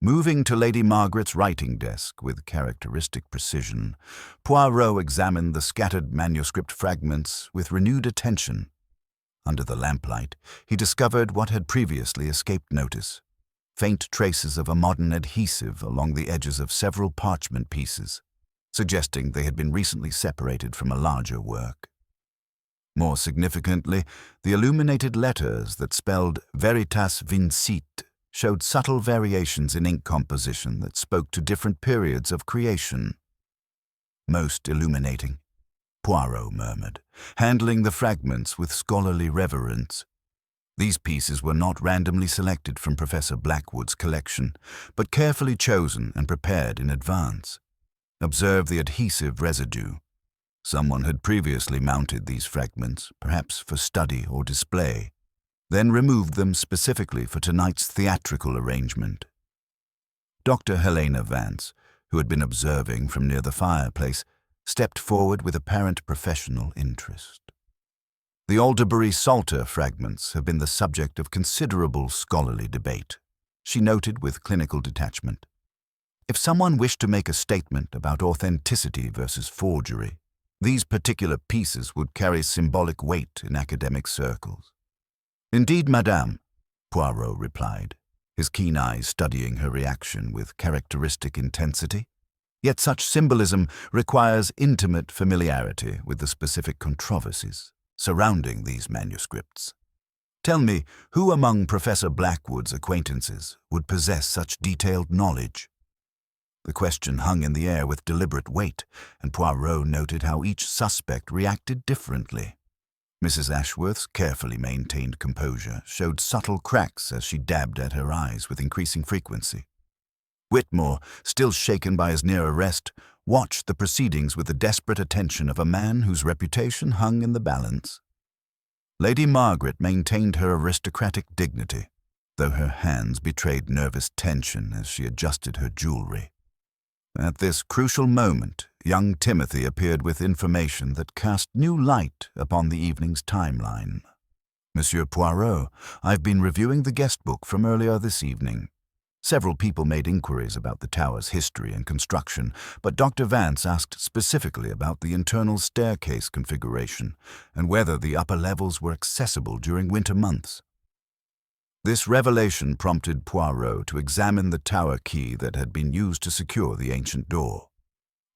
Moving to Lady Margaret's writing desk with characteristic precision, Poirot examined the scattered manuscript fragments with renewed attention. Under the lamplight, he discovered what had previously escaped notice: faint traces of a modern adhesive along the edges of several parchment pieces, suggesting they had been recently separated from a larger work. More significantly, the illuminated letters that spelled Veritas Vincit showed subtle variations in ink composition that spoke to different periods of creation. "Most illuminating," Poirot murmured, handling the fragments with scholarly reverence. These pieces were not randomly selected from Professor Blackwood's collection, but carefully chosen and prepared in advance. Observe the adhesive residue. Someone had previously mounted these fragments, perhaps for study or display, then removed them specifically for tonight's theatrical arrangement. Dr. Helena Vance, who had been observing from near the fireplace, stepped forward with apparent professional interest. "The Alderbury Salter fragments have been the subject of considerable scholarly debate," she noted with clinical detachment. "If someone wished to make a statement about authenticity versus forgery, these particular pieces would carry symbolic weight in academic circles." "Indeed, madame," Poirot replied, his keen eyes studying her reaction with characteristic intensity. "Yet such symbolism requires intimate familiarity with the specific controversies surrounding these manuscripts. Tell me, who among Professor Blackwood's acquaintances would possess such detailed knowledge?" The question hung in the air with deliberate weight, and Poirot noted how each suspect reacted differently. Mrs. Ashworth's carefully maintained composure showed subtle cracks as she dabbed at her eyes with increasing frequency. Whitmore, still shaken by his near arrest, watched the proceedings with the desperate attention of a man whose reputation hung in the balance. Lady Margaret maintained her aristocratic dignity, though her hands betrayed nervous tension as she adjusted her jewelry. At this crucial moment, young Timothy appeared with information that cast new light upon the evening's timeline. "Monsieur Poirot, I've been reviewing the guest book from earlier this evening. Several people made inquiries about the tower's history and construction, but Dr. Vance asked specifically about the internal staircase configuration and whether the upper levels were accessible during winter months." This revelation prompted Poirot to examine the tower key that had been used to secure the ancient door.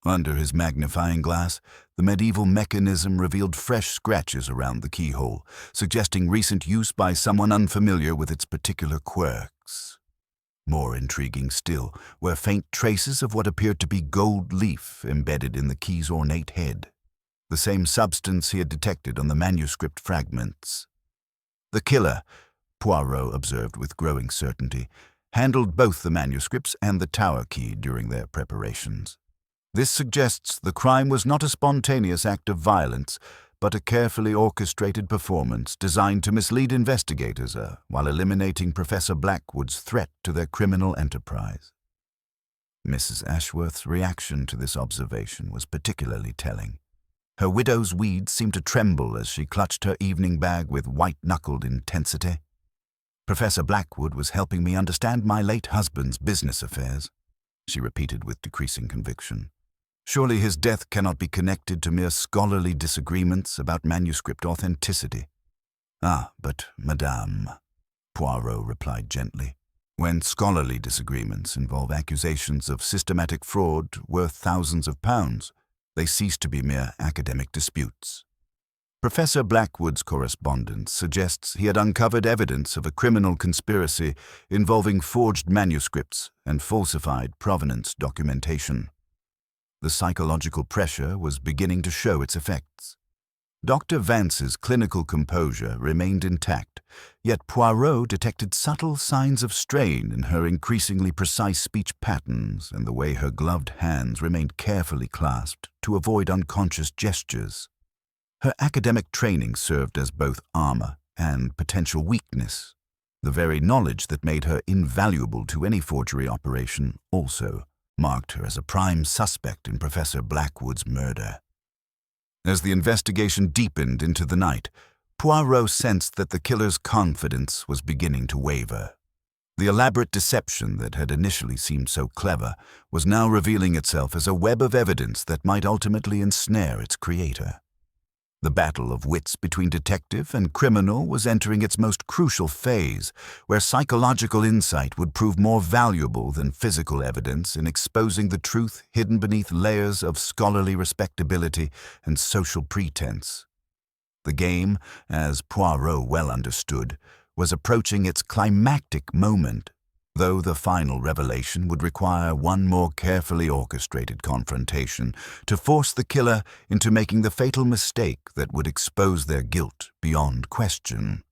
Under his magnifying glass, the medieval mechanism revealed fresh scratches around the keyhole, suggesting recent use by someone unfamiliar with its particular quirks. More intriguing still were faint traces of what appeared to be gold leaf embedded in the key's ornate head, the same substance he had detected on the manuscript fragments. The killer, Poirot observed with growing certainty, handled both the manuscripts and the tower key during their preparations. This suggests the crime was not a spontaneous act of violence, but a carefully orchestrated performance designed to mislead investigators while eliminating Professor Blackwood's threat to their criminal enterprise. Mrs. Ashworth's reaction to this observation was particularly telling. Her widow's weeds seemed to tremble as she clutched her evening bag with white-knuckled intensity. "Professor Blackwood was helping me understand my late husband's business affairs," she repeated with decreasing conviction. "Surely his death cannot be connected to mere scholarly disagreements about manuscript authenticity." "Ah, but, madame," Poirot replied gently, "when scholarly disagreements involve accusations of systematic fraud worth thousands of pounds, they cease to be mere academic disputes. Professor Blackwood's correspondence suggests he had uncovered evidence of a criminal conspiracy involving forged manuscripts and falsified provenance documentation. The psychological pressure was beginning to show its effects. Dr. Vance's clinical composure remained intact, yet Poirot detected subtle signs of strain in her increasingly precise speech patterns and the way her gloved hands remained carefully clasped to avoid unconscious gestures. Her academic training served as both armor and potential weakness. The very knowledge that made her invaluable to any forgery operation also marked her as a prime suspect in Professor Blackwood's murder. As the investigation deepened into the night, Poirot sensed that the killer's confidence was beginning to waver. The elaborate deception that had initially seemed so clever was now revealing itself as a web of evidence that might ultimately ensnare its creator. The battle of wits between detective and criminal was entering its most crucial phase, where psychological insight would prove more valuable than physical evidence in exposing the truth hidden beneath layers of scholarly respectability and social pretense. The game, as Poirot well understood, was approaching its climactic moment, though the final revelation would require one more carefully orchestrated confrontation to force the killer into making the fatal mistake that would expose their guilt beyond question.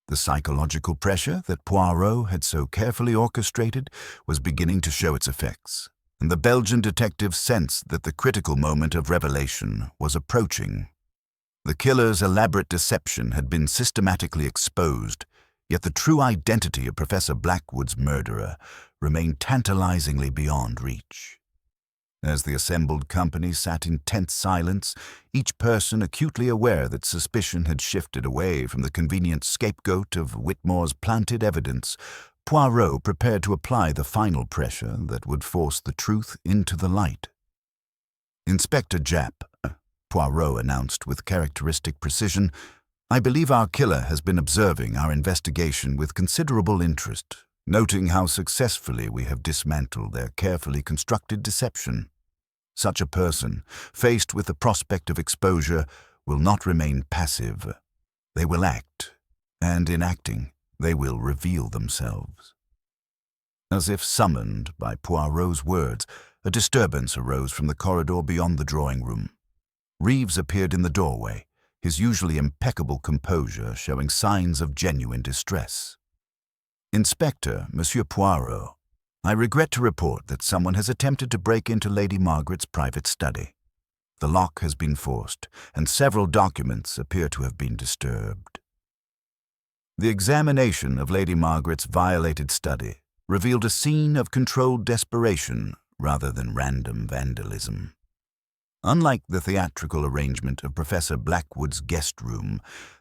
The psychological pressure that Poirot had so carefully orchestrated was beginning to show its effects, and the Belgian detective sensed that the critical moment of revelation was approaching. The killer's elaborate deception had been systematically exposed, yet the true identity of Professor Blackwood's murderer remained tantalizingly beyond reach. As the assembled company sat in tense silence, each person acutely aware that suspicion had shifted away from the convenient scapegoat of Whitmore's planted evidence, Poirot prepared to apply the final pressure that would force the truth into the light. "Inspector Japp," Poirot announced with characteristic precision, "I believe our killer has been observing our investigation with considerable interest, noting how successfully we have dismantled their carefully constructed deception. Such a person, faced with the prospect of exposure, will not remain passive. They will act, and in acting, they will reveal themselves." As if summoned by Poirot's words, a disturbance arose from the corridor beyond the drawing room. Reeves appeared in the doorway, his usually impeccable composure showing signs of genuine distress. "Inspector, Monsieur Poirot, I regret to report that someone has attempted to break into Lady Margaret's private study. The lock has been forced, and several documents appear to have been disturbed." The examination of Lady Margaret's violated study revealed a scene of controlled desperation rather than random vandalism. Unlike the theatrical arrangement of Professor Blackwood's guest room,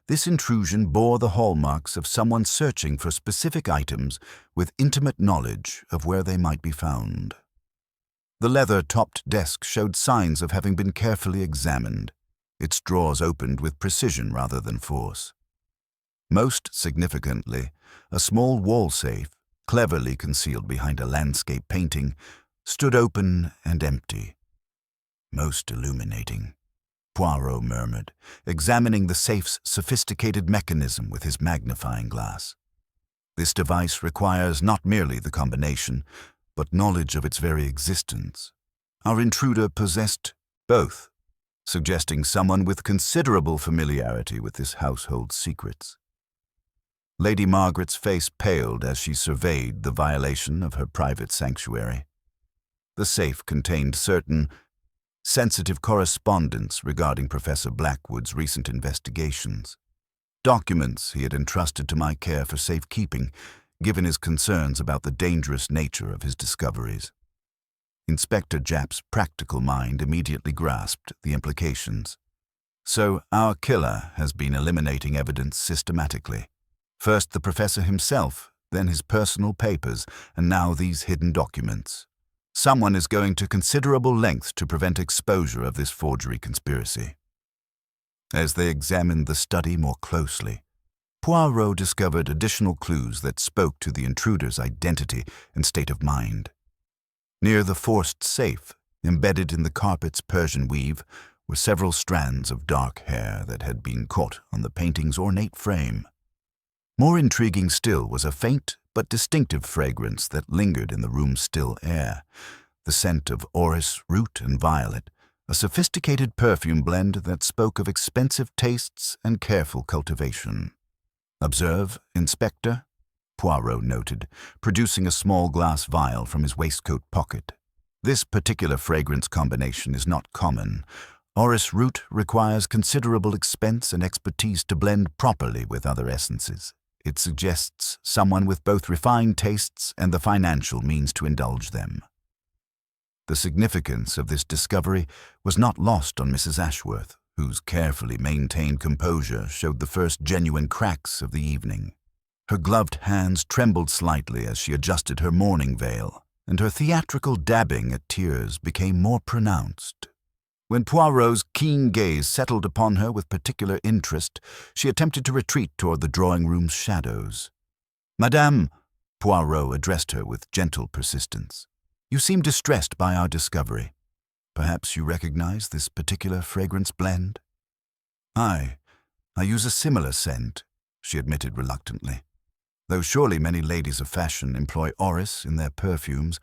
this intrusion bore the hallmarks of someone searching for specific items with intimate knowledge of where they might be found. The leather-topped desk showed signs of having been carefully examined, its drawers opened with precision rather than force. Most significantly, a small wall safe, cleverly concealed behind a landscape painting, stood open and empty, Most illuminating, Poirot murmured, examining the safe's sophisticated mechanism with his magnifying glass. This device requires not merely the combination, but knowledge of its very existence. Our intruder possessed both, suggesting someone with considerable familiarity with this household's secrets. Lady Margaret's face paled as she surveyed the violation of her private sanctuary. The safe contained certain sensitive correspondence regarding Professor Blackwood's recent investigations. Documents he had entrusted to my care for safekeeping, given his concerns about the dangerous nature of his discoveries. Inspector Japp's practical mind immediately grasped the implications. So our killer has been eliminating evidence systematically. First the professor himself, then his personal papers, and now these hidden documents. Someone is going to considerable lengths to prevent exposure of this forgery conspiracy. As they examined the study more closely, Poirot discovered additional clues that spoke to the intruder's identity and state of mind. Near the forced safe, embedded in the carpet's Persian weave, were several strands of dark hair that had been caught on the painting's ornate frame. More intriguing still was a faint but distinctive fragrance that lingered in the room's still air, the scent of orris root and violet, a sophisticated perfume blend that spoke of expensive tastes and careful cultivation. "Observe, Inspector," Poirot noted, producing a small glass vial from his waistcoat pocket. "This particular fragrance combination is not common. Orris root requires considerable expense and expertise to blend properly with other essences. It suggests someone with both refined tastes and the financial means to indulge them." The significance of this discovery was not lost on Mrs. Ashworth, whose carefully maintained composure showed the first genuine cracks of the evening. Her gloved hands trembled slightly as she adjusted her mourning veil, and her theatrical dabbing at tears became more pronounced. When Poirot's keen gaze settled upon her with particular interest, she attempted to retreat toward the drawing-room's shadows. "Madame," Poirot addressed her with gentle persistence, "you seem distressed by our discovery. Perhaps you recognize this particular fragrance blend?" I use a similar scent," she admitted reluctantly. "Though surely many ladies of fashion employ orris in their perfumes,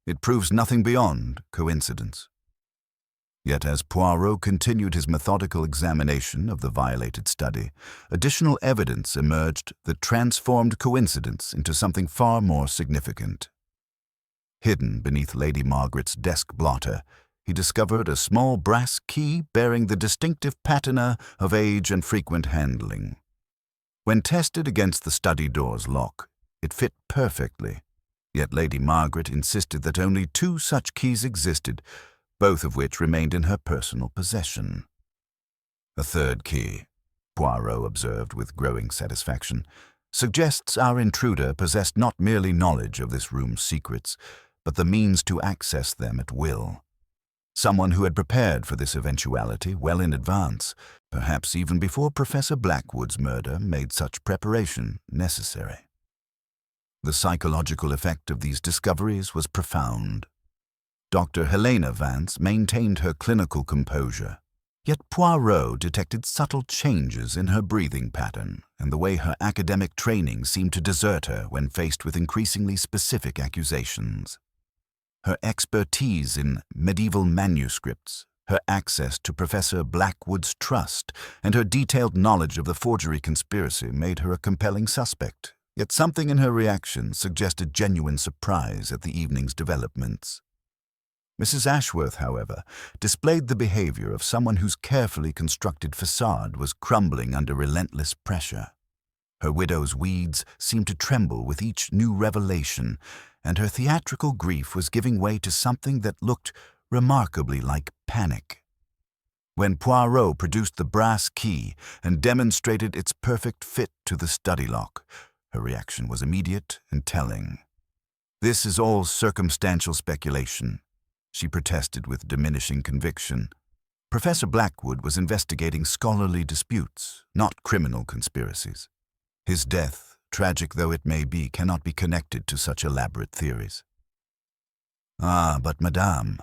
it proves nothing beyond coincidence." Yet as Poirot continued his methodical examination of the violated study, additional evidence emerged that transformed coincidence into something far more significant. Hidden beneath Lady Margaret's desk blotter, he discovered a small brass key bearing the distinctive patina of age and frequent handling. When tested against the study door's lock, it fit perfectly, yet Lady Margaret insisted that only 2 such keys existed, both of which remained in her personal possession. "A third key," Poirot observed with growing satisfaction, "suggests our intruder possessed not merely knowledge of this room's secrets, but the means to access them at will. Someone who had prepared for this eventuality well in advance, perhaps even before Professor Blackwood's murder made such preparation necessary." The psychological effect of these discoveries was profound. Dr. Helena Vance maintained her clinical composure, yet Poirot detected subtle changes in her breathing pattern and the way her academic training seemed to desert her when faced with increasingly specific accusations. Her expertise in medieval manuscripts, her access to Professor Blackwood's trust, and her detailed knowledge of the forgery conspiracy made her a compelling suspect, yet something in her reaction suggested genuine surprise at the evening's developments. Mrs. Ashworth, however, displayed the behavior of someone whose carefully constructed facade was crumbling under relentless pressure. Her widow's weeds seemed to tremble with each new revelation, and her theatrical grief was giving way to something that looked remarkably like panic. When Poirot produced the brass key and demonstrated its perfect fit to the study lock, her reaction was immediate and telling. "This is all circumstantial speculation," she protested with diminishing conviction. "Professor Blackwood was investigating scholarly disputes, not criminal conspiracies. His death, tragic though it may be, cannot be connected to such elaborate theories." "Ah, but Madame,"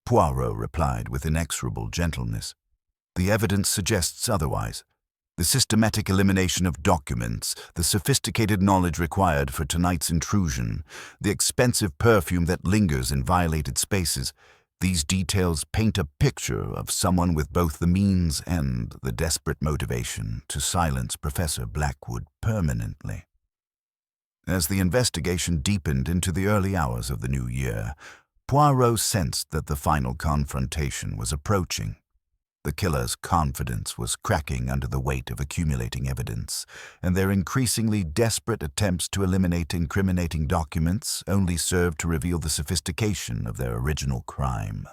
Poirot replied with inexorable gentleness. "The evidence suggests otherwise. The systematic elimination of documents, the sophisticated knowledge required for tonight's intrusion, the expensive perfume that lingers in violated spaces, these details paint a picture of someone with both the means and the desperate motivation to silence Professor Blackwood permanently." As the investigation deepened into the early hours of the new year, Poirot sensed that the final confrontation was approaching. The killer's confidence was cracking under the weight of accumulating evidence, and their increasingly desperate attempts to eliminate incriminating documents only served to reveal the sophistication of their original crime.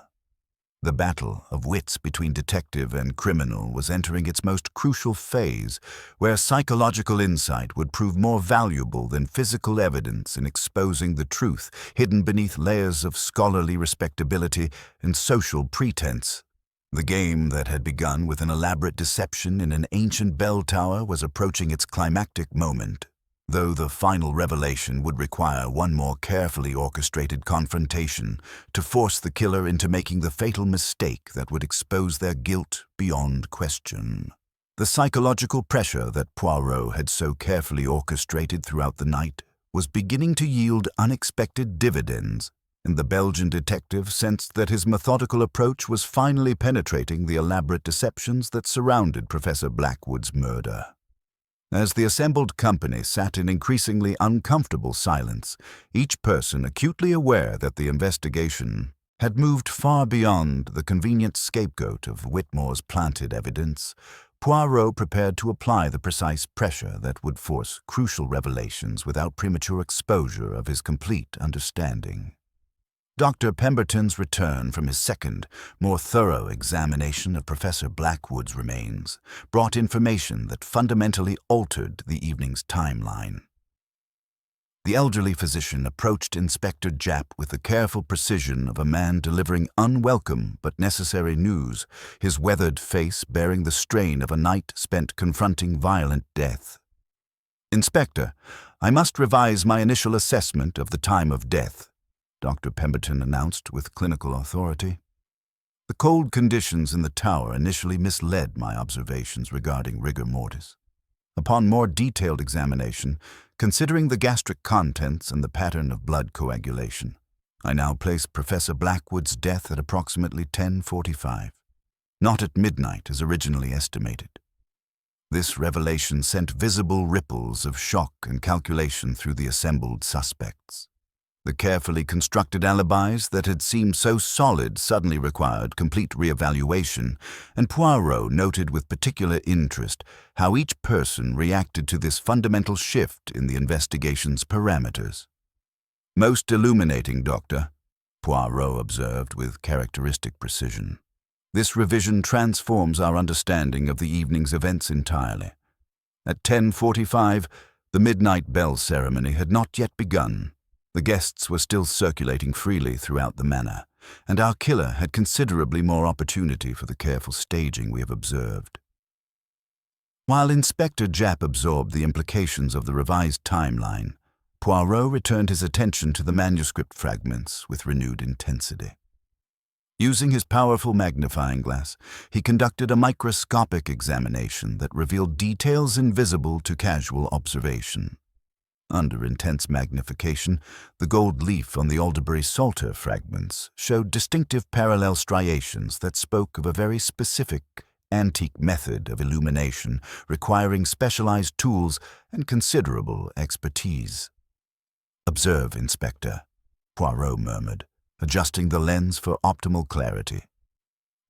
The battle of wits between detective and criminal was entering its most crucial phase, where psychological insight would prove more valuable than physical evidence in exposing the truth hidden beneath layers of scholarly respectability and social pretense. The game that had begun with an elaborate deception in an ancient bell tower was approaching its climactic moment, though the final revelation would require one more carefully orchestrated confrontation to force the killer into making the fatal mistake that would expose their guilt beyond question. The psychological pressure that Poirot had so carefully orchestrated throughout the night was beginning to yield unexpected dividends, and the Belgian detective sensed that his methodical approach was finally penetrating the elaborate deceptions that surrounded Professor Blackwood's murder. As the assembled company sat in increasingly uncomfortable silence, each person acutely aware that the investigation had moved far beyond the convenient scapegoat of Whitmore's planted evidence, Poirot prepared to apply the precise pressure that would force crucial revelations without premature exposure of his complete understanding. Dr. Pemberton's return from his second, more thorough examination of Professor Blackwood's remains brought information that fundamentally altered the evening's timeline. The elderly physician approached Inspector Japp with the careful precision of a man delivering unwelcome but necessary news, his weathered face bearing the strain of a night spent confronting violent death. "Inspector, I must revise my initial assessment of the time of death," Dr. Pemberton announced with clinical authority. "The cold conditions in the tower initially misled my observations regarding rigor mortis. Upon more detailed examination, considering the gastric contents and the pattern of blood coagulation, I now place Professor Blackwood's death at approximately 10:45, not at midnight as originally estimated." This revelation sent visible ripples of shock and calculation through the assembled suspects. The carefully constructed alibis that had seemed so solid suddenly required complete reevaluation, and Poirot noted with particular interest how each person reacted to this fundamental shift in the investigation's parameters. "Most illuminating, Doctor," Poirot observed with characteristic precision. "This revision transforms our understanding of the evening's events entirely. At 10:45, the midnight bell ceremony had not yet begun. The guests were still circulating freely throughout the manor, and our killer had considerably more opportunity for the careful staging we have observed." While Inspector Japp absorbed the implications of the revised timeline, Poirot returned his attention to the manuscript fragments with renewed intensity. Using his powerful magnifying glass, he conducted a microscopic examination that revealed details invisible to casual observation. Under intense magnification, the gold leaf on the Alderbury Psalter fragments showed distinctive parallel striations that spoke of a very specific, antique method of illumination requiring specialized tools and considerable expertise. "Observe, Inspector," Poirot murmured, adjusting the lens for optimal clarity.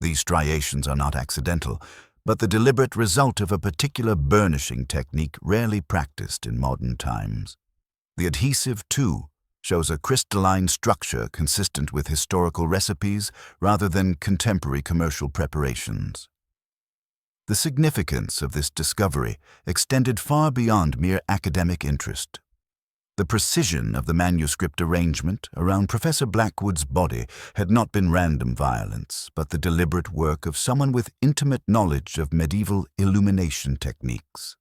"These striations are not accidental, but the deliberate result of a particular burnishing technique rarely practiced in modern times. The adhesive, too, shows a crystalline structure consistent with historical recipes rather than contemporary commercial preparations." The significance of this discovery extended far beyond mere academic interest. The precision of the manuscript arrangement around Professor Blackwood's body had not been random violence, but the deliberate work of someone with intimate knowledge of medieval illumination techniques.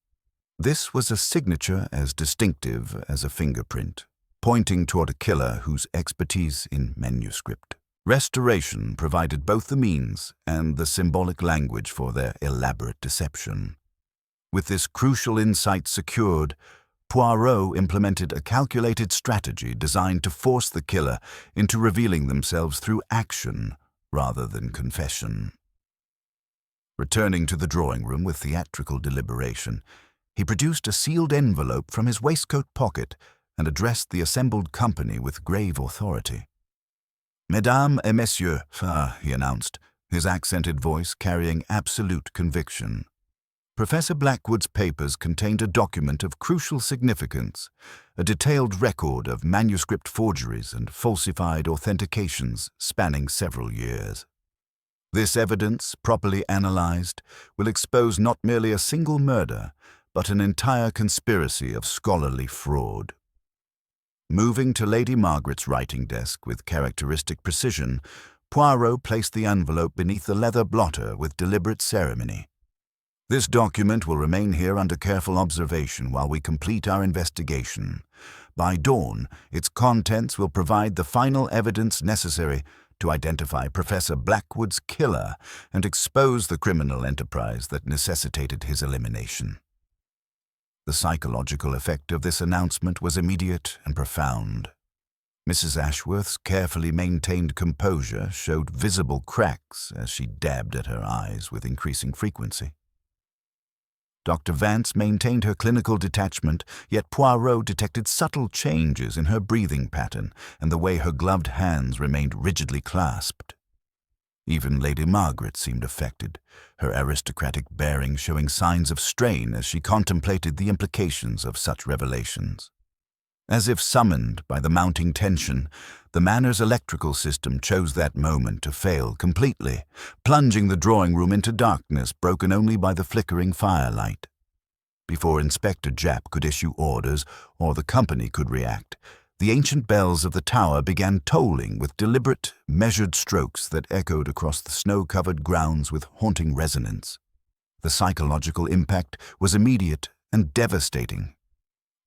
This was a signature as distinctive as a fingerprint, pointing toward a killer whose expertise in manuscript Restoration provided both the means and the symbolic language for their elaborate deception. With this crucial insight secured, Poirot implemented a calculated strategy designed to force the killer into revealing themselves through action rather than confession. Returning to the drawing room with theatrical deliberation, he produced a sealed envelope from his waistcoat pocket and addressed the assembled company with grave authority. "Mesdames et messieurs," he announced, his accented voice carrying absolute conviction. Professor Blackwood's papers contained a document of crucial significance, a detailed record of manuscript forgeries and falsified authentications spanning several years. This evidence, properly analyzed, will expose not merely a single murder, but an entire conspiracy of scholarly fraud. Moving to Lady Margaret's writing desk with characteristic precision, Poirot placed the envelope beneath the leather blotter with deliberate ceremony. "This document will remain here under careful observation while we complete our investigation. By dawn, its contents will provide the final evidence necessary to identify Professor Blackwood's killer and expose the criminal enterprise that necessitated his elimination." The psychological effect of this announcement was immediate and profound. Mrs. Ashworth's carefully maintained composure showed visible cracks as she dabbed at her eyes with increasing frequency. Dr. Vance maintained her clinical detachment, yet Poirot detected subtle changes in her breathing pattern and the way her gloved hands remained rigidly clasped. Even Lady Margaret seemed affected, her aristocratic bearing showing signs of strain as she contemplated the implications of such revelations. As if summoned by the mounting tension, the Manor's electrical system chose that moment to fail completely, plunging the drawing room into darkness broken only by the flickering firelight. Before Inspector Japp could issue orders or the company could react, the ancient bells of the tower began tolling with deliberate, measured strokes that echoed across the snow-covered grounds with haunting resonance. The psychological impact was immediate and devastating.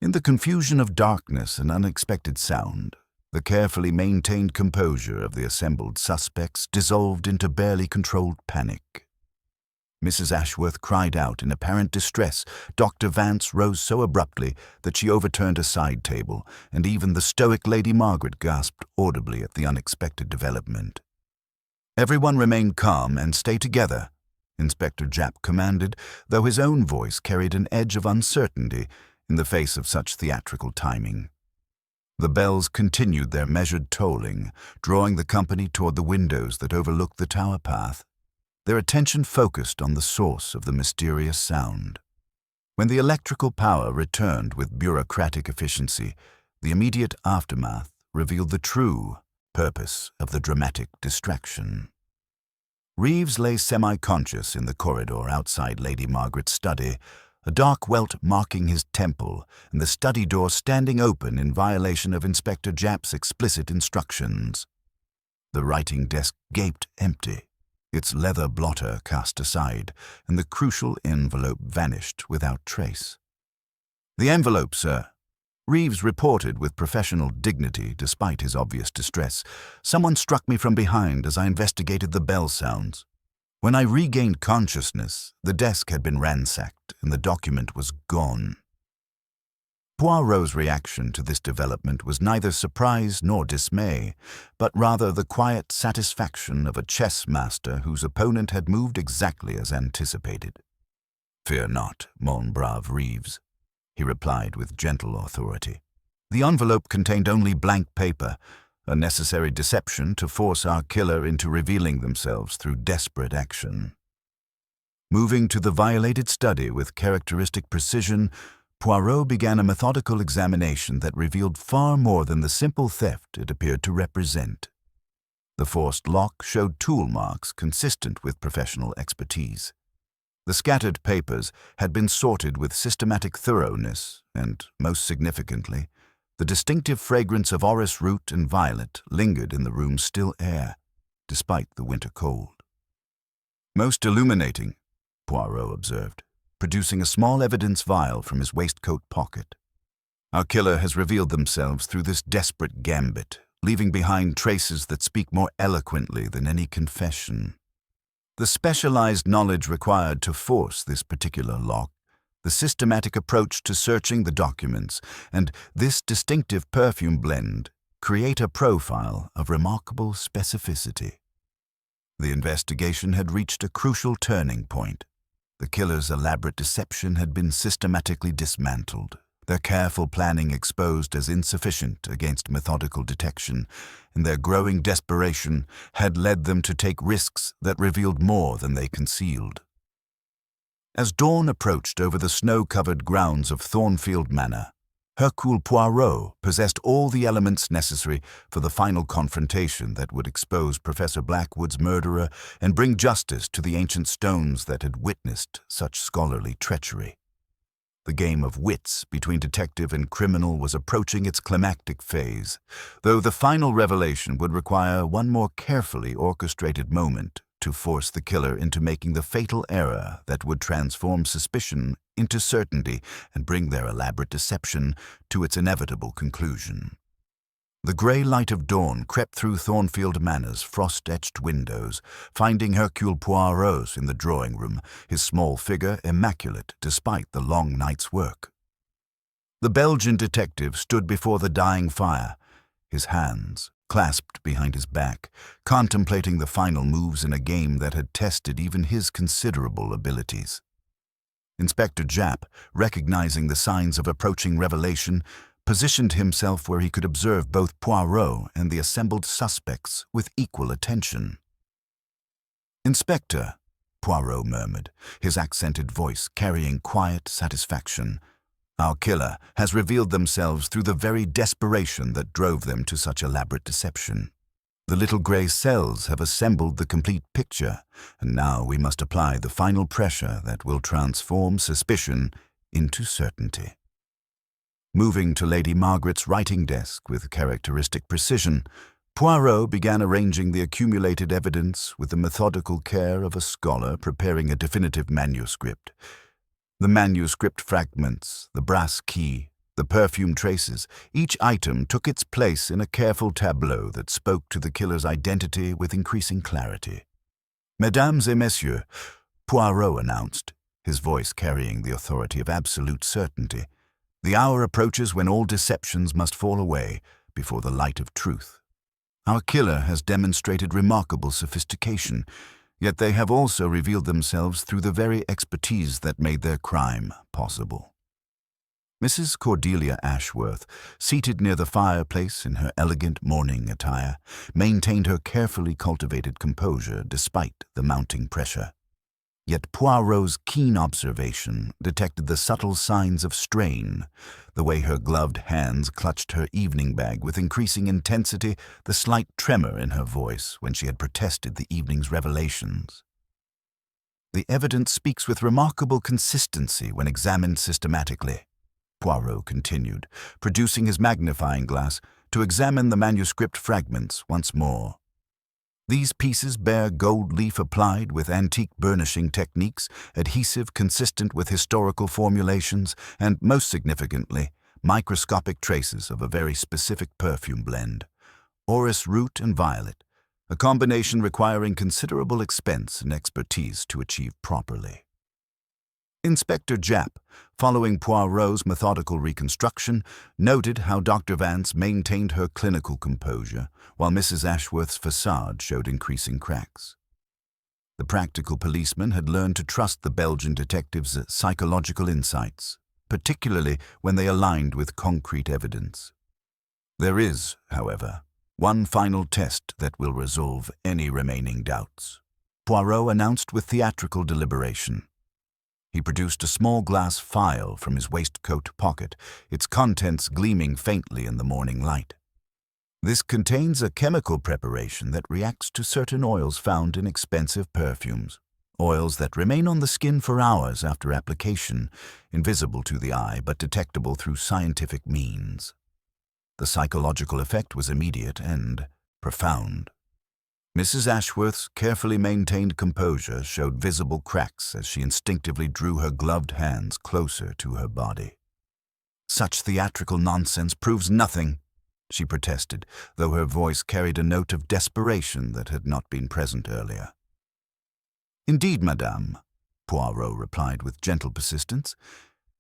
In the confusion of darkness and unexpected sound, the carefully maintained composure of the assembled suspects dissolved into barely controlled panic. Mrs. Ashworth cried out in apparent distress. Dr. Vance rose so abruptly that she overturned a side table, and even the stoic Lady Margaret gasped audibly at the unexpected development. "Everyone remain calm and stay together," Inspector Japp commanded, though his own voice carried an edge of uncertainty in the face of such theatrical timing. The bells continued their measured tolling, drawing the company toward the windows that overlooked the tower path. Their attention focused on the source of the mysterious sound. When the electrical power returned with bureaucratic efficiency, the immediate aftermath revealed the true purpose of the dramatic distraction. Reeves lay semi-conscious in the corridor outside Lady Margaret's study, a dark welt marking his temple and the study door standing open in violation of Inspector Japp's explicit instructions. The writing desk gaped empty, its leather blotter cast aside, and the crucial envelope vanished without trace. "The envelope, sir," Reeves reported with professional dignity despite his obvious distress. "Someone struck me from behind as I investigated the bell sounds. When I regained consciousness, the desk had been ransacked and the document was gone." Poirot's reaction to this development was neither surprise nor dismay, but rather the quiet satisfaction of a chess master whose opponent had moved exactly as anticipated. "Fear not, mon brave Reeves," he replied with gentle authority. "The envelope contained only blank paper, a necessary deception to force our killer into revealing themselves through desperate action." Moving to the violated study with characteristic precision, Poirot began a methodical examination that revealed far more than the simple theft it appeared to represent. The forced lock showed tool marks consistent with professional expertise. The scattered papers had been sorted with systematic thoroughness, and, most significantly, the distinctive fragrance of orris root and violet lingered in the room's still air, despite the winter cold. "Most illuminating," Poirot observed, producing a small evidence vial from his waistcoat pocket. "Our killer has revealed themselves through this desperate gambit, leaving behind traces that speak more eloquently than any confession. The specialized knowledge required to force this particular lock, the systematic approach to searching the documents, and this distinctive perfume blend create a profile of remarkable specificity. The investigation had reached a crucial turning point. The killer's elaborate deception had been systematically dismantled, their careful planning exposed as insufficient against methodical detection, and their growing desperation had led them to take risks that revealed more than they concealed. As dawn approached over the snow-covered grounds of Thornfield Manor, Hercule Poirot possessed all the elements necessary for the final confrontation that would expose Professor Blackwood's murderer and bring justice to the ancient stones that had witnessed such scholarly treachery. The game of wits between detective and criminal was approaching its climactic phase, though the final revelation would require one more carefully orchestrated moment to force the killer into making the fatal error that would transform suspicion into certainty and bring their elaborate deception to its inevitable conclusion. The grey light of dawn crept through Thornfield Manor's frost-etched windows, finding Hercule Poirot in the drawing-room, his small figure immaculate despite the long night's work. The Belgian detective stood before the dying fire, his hands clasped behind his back, contemplating the final moves in a game that had tested even his considerable abilities. Inspector Japp, recognizing the signs of approaching revelation, positioned himself where he could observe both Poirot and the assembled suspects with equal attention. "Inspector," Poirot murmured, his accented voice carrying quiet satisfaction, "our killer has revealed themselves through the very desperation that drove them to such elaborate deception. The little grey cells have assembled the complete picture, and now we must apply the final pressure that will transform suspicion into certainty." Moving to Lady Margaret's writing desk with characteristic precision, Poirot began arranging the accumulated evidence with the methodical care of a scholar preparing a definitive manuscript. The manuscript fragments, the brass key, the perfume traces, each item took its place in a careful tableau that spoke to the killer's identity with increasing clarity. "Mesdames et messieurs," Poirot announced, his voice carrying the authority of absolute certainty, "the hour approaches when all deceptions must fall away before the light of truth. Our killer has demonstrated remarkable sophistication, yet they have also revealed themselves through the very expertise that made their crime possible." Mrs. Cordelia Ashworth, seated near the fireplace in her elegant morning attire, maintained her carefully cultivated composure despite the mounting pressure. Yet Poirot's keen observation detected the subtle signs of strain, the way her gloved hands clutched her evening bag with increasing intensity, the slight tremor in her voice when she had protested the evening's revelations. "The evidence speaks with remarkable consistency when examined systematically," Poirot continued, producing his magnifying glass to examine the manuscript fragments once more. "These pieces bear gold leaf applied with antique burnishing techniques, adhesive consistent with historical formulations, and, most significantly, microscopic traces of a very specific perfume blend, orris root and violet, a combination requiring considerable expense and expertise to achieve properly." Inspector Japp, following Poirot's methodical reconstruction, noted how Dr. Vance maintained her clinical composure, while Mrs. Ashworth's facade showed increasing cracks. The practical policeman had learned to trust the Belgian detective's psychological insights, particularly when they aligned with concrete evidence. "There is, however, one final test that will resolve any remaining doubts," Poirot announced with theatrical deliberation. He produced a small glass phial from his waistcoat pocket, its contents gleaming faintly in the morning light. "This contains a chemical preparation that reacts to certain oils found in expensive perfumes, oils that remain on the skin for hours after application, invisible to the eye but detectable through scientific means. The psychological effect was immediate and profound. Mrs. Ashworth's carefully maintained composure showed visible cracks as she instinctively drew her gloved hands closer to her body. "Such theatrical nonsense proves nothing," she protested, though her voice carried a note of desperation that had not been present earlier. "Indeed, madame," Poirot replied with gentle persistence.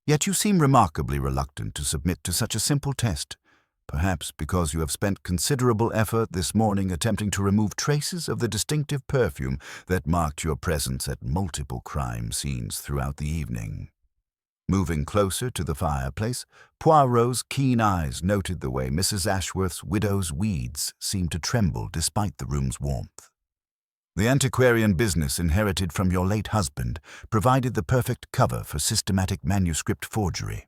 "Yet you seem remarkably reluctant to submit to such a simple test, perhaps because you have spent considerable effort this morning attempting to remove traces of the distinctive perfume that marked your presence at multiple crime scenes throughout the evening." Moving closer to the fireplace, Poirot's keen eyes noted the way Mrs. Ashworth's widow's weeds seemed to tremble despite the room's warmth. "The antiquarian business inherited from your late husband provided the perfect cover for systematic manuscript forgery.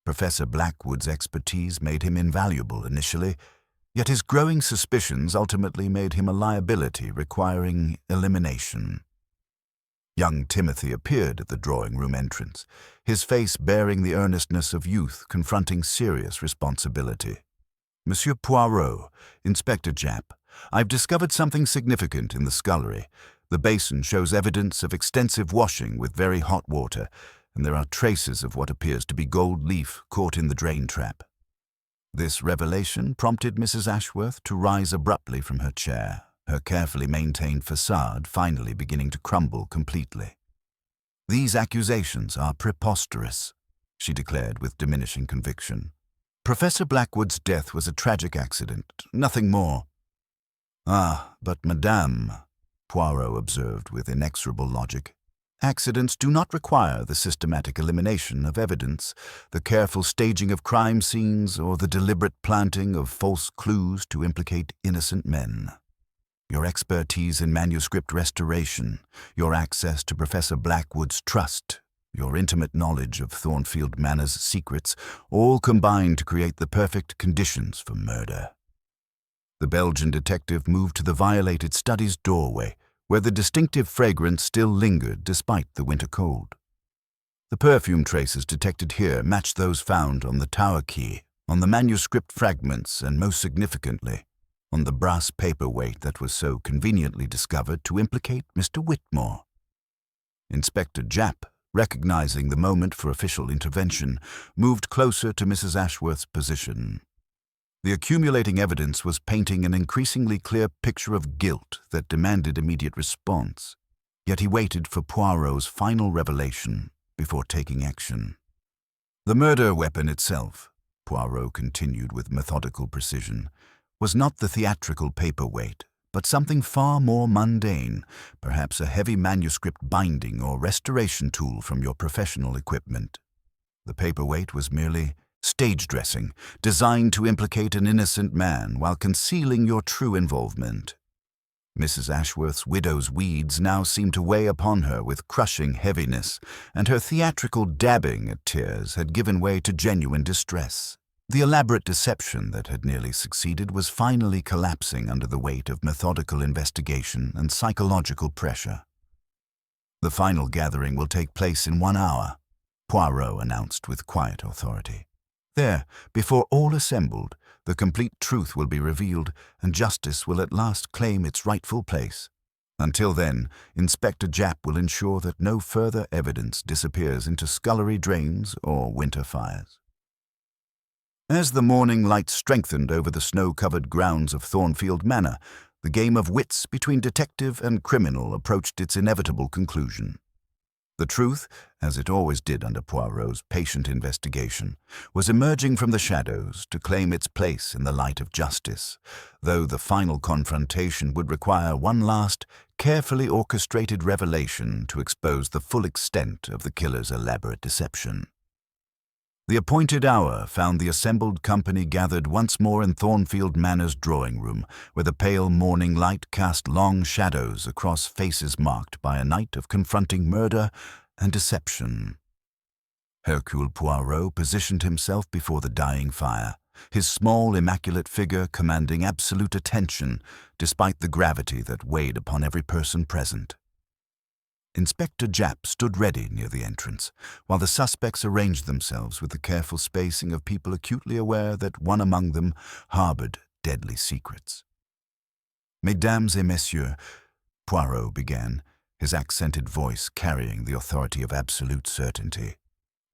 Professor Blackwood's expertise made him invaluable initially, yet his growing suspicions ultimately made him a liability requiring elimination." Young Timothy appeared at the drawing-room entrance, his face bearing the earnestness of youth confronting serious responsibility. "Monsieur Poirot, Inspector Japp, I've discovered something significant in the scullery. The basin shows evidence of extensive washing with very hot water, and there are traces of what appears to be gold leaf caught in the drain trap." This revelation prompted Mrs. Ashworth to rise abruptly from her chair, her carefully maintained facade finally beginning to crumble completely. "These accusations are preposterous," she declared with diminishing conviction. "Professor Blackwood's death was a tragic accident, nothing more." "Ah, but madame," Poirot observed with inexorable logic, "accidents do not require the systematic elimination of evidence, the careful staging of crime scenes, or the deliberate planting of false clues to implicate innocent men. Your expertise in manuscript restoration, your access to Professor Blackwood's trust, your intimate knowledge of Thornfield Manor's secrets, all combine to create the perfect conditions for murder." The Belgian detective moved to the violated study's doorway, where the distinctive fragrance still lingered despite the winter cold. "The perfume traces detected here matched those found on the tower key, on the manuscript fragments, and most significantly, on the brass paperweight that was so conveniently discovered to implicate Mr. Whitmore." Inspector Japp, recognizing the moment for official intervention, moved closer to Mrs. Ashworth's position. The accumulating evidence was painting an increasingly clear picture of guilt that demanded immediate response, yet he waited for Poirot's final revelation before taking action. "The murder weapon itself," Poirot continued with methodical precision, "was not the theatrical paperweight, but something far more mundane, perhaps a heavy manuscript binding or restoration tool from your professional equipment. The paperweight was merely stage dressing, designed to implicate an innocent man while concealing your true involvement." Mrs. Ashworth's widow's weeds now seemed to weigh upon her with crushing heaviness, and her theatrical dabbing at tears had given way to genuine distress. The elaborate deception that had nearly succeeded was finally collapsing under the weight of methodical investigation and psychological pressure. "The final gathering will take place in 1 hour," Poirot announced with quiet authority. "There, before all assembled, the complete truth will be revealed, and justice will at last claim its rightful place. Until then, Inspector Japp will ensure that no further evidence disappears into scullery drains or winter fires." As the morning light strengthened over the snow-covered grounds of Thornfield Manor, the game of wits between detective and criminal approached its inevitable conclusion. The truth, as it always did under Poirot's patient investigation, was emerging from the shadows to claim its place in the light of justice, though the final confrontation would require one last, carefully orchestrated revelation to expose the full extent of the killer's elaborate deception. The appointed hour found the assembled company gathered once more in Thornfield Manor's drawing-room, where the pale morning light cast long shadows across faces marked by a night of confronting murder and deception. Hercule Poirot positioned himself before the dying fire, his small, immaculate figure commanding absolute attention despite the gravity that weighed upon every person present. Inspector Japp stood ready near the entrance, while the suspects arranged themselves with the careful spacing of people acutely aware that one among them harbored deadly secrets. "Mesdames et messieurs," Poirot began, his accented voice carrying the authority of absolute certainty.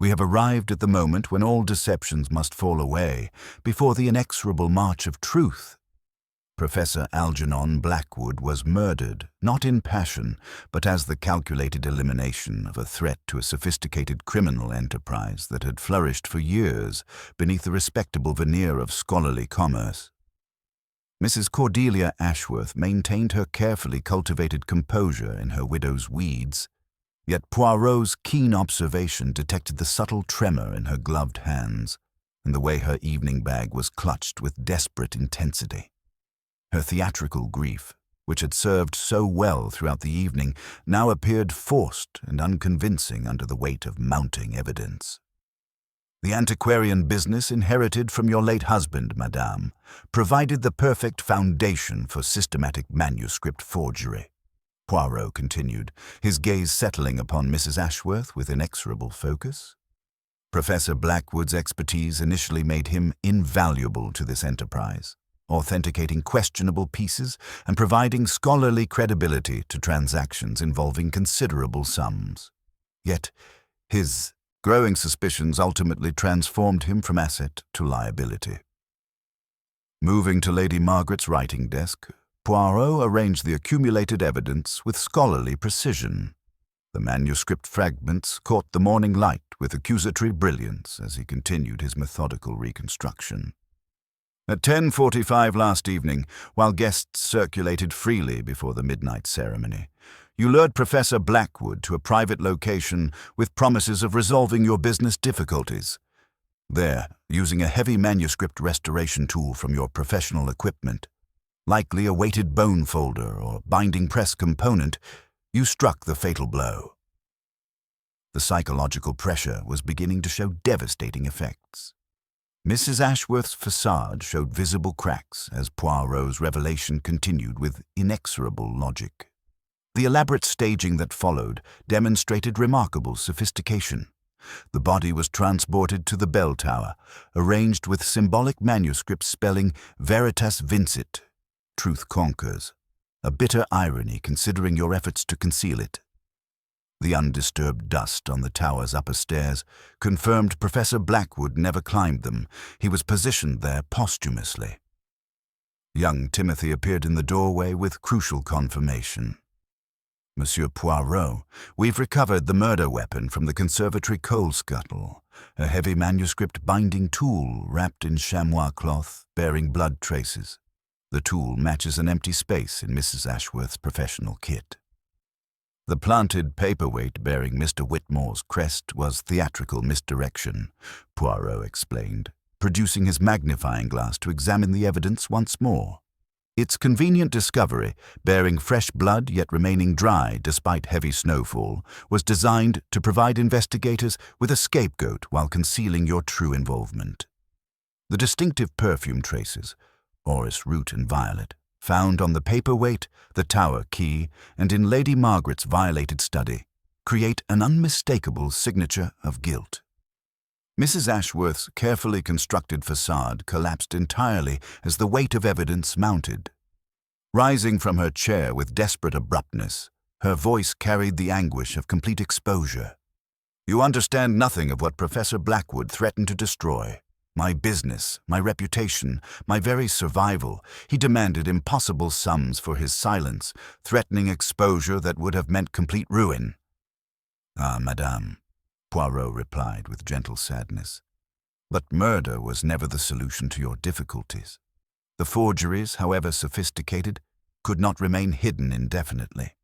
We have arrived at the moment when all deceptions must fall away before the inexorable march of truth. Professor Algernon Blackwood was murdered, not in passion, but as the calculated elimination of a threat to a sophisticated criminal enterprise that had flourished for years beneath the respectable veneer of scholarly commerce. Mrs. Cordelia Ashworth maintained her carefully cultivated composure in her widow's weeds, yet Poirot's keen observation detected the subtle tremor in her gloved hands and the way her evening bag was clutched with desperate intensity. Her theatrical grief, which had served so well throughout the evening, now appeared forced and unconvincing under the weight of mounting evidence. The antiquarian business inherited from your late husband, madame, provided the perfect foundation for systematic manuscript forgery, Poirot continued, his gaze settling upon Mrs. Ashworth with inexorable focus. Professor Blackwood's expertise initially made him invaluable to this enterprise, authenticating questionable pieces and providing scholarly credibility to transactions involving considerable sums. Yet, his growing suspicions ultimately transformed him from asset to liability. Moving to Lady Margaret's writing desk, Poirot arranged the accumulated evidence with scholarly precision. The manuscript fragments caught the morning light with accusatory brilliance as he continued his methodical reconstruction. At 10:45 last evening, while guests circulated freely before the midnight ceremony, you lured Professor Blackwood to a private location with promises of resolving your business difficulties. There, using a heavy manuscript restoration tool from your professional equipment, likely a weighted bone folder or binding press component, you struck the fatal blow. The psychological pressure was beginning to show devastating effects. Mrs. Ashworth's facade showed visible cracks as Poirot's revelation continued with inexorable logic. The elaborate staging that followed demonstrated remarkable sophistication. The body was transported to the bell tower, arranged with symbolic manuscripts spelling Veritas Vincit, truth conquers, a bitter irony considering your efforts to conceal it. The undisturbed dust on the tower's upper stairs confirmed Professor Blackwood never climbed them. He was positioned there posthumously. Young Timothy appeared in the doorway with crucial confirmation. Monsieur Poirot, we've recovered the murder weapon from the conservatory coal scuttle, a heavy manuscript binding tool wrapped in chamois cloth bearing blood traces. The tool matches an empty space in Mrs. Ashworth's professional kit. The planted paperweight bearing Mr. Whitmore's crest was theatrical misdirection, Poirot explained, producing his magnifying glass to examine the evidence once more. Its convenient discovery, bearing fresh blood yet remaining dry despite heavy snowfall, was designed to provide investigators with a scapegoat while concealing your true involvement. The distinctive perfume traces, orris root and violet, found on the paperweight, the tower key, and in Lady Margaret's violated study, create an unmistakable signature of guilt. Mrs. Ashworth's carefully constructed facade collapsed entirely as the weight of evidence mounted. Rising from her chair with desperate abruptness, her voice carried the anguish of complete exposure. You understand nothing of what Professor Blackwood threatened to destroy. My business, my reputation, my very survival. He demanded impossible sums for his silence, threatening exposure that would have meant complete ruin. Ah, madame, Poirot replied with gentle sadness. But murder was never the solution to your difficulties. The forgeries, however sophisticated, could not remain hidden indefinitely.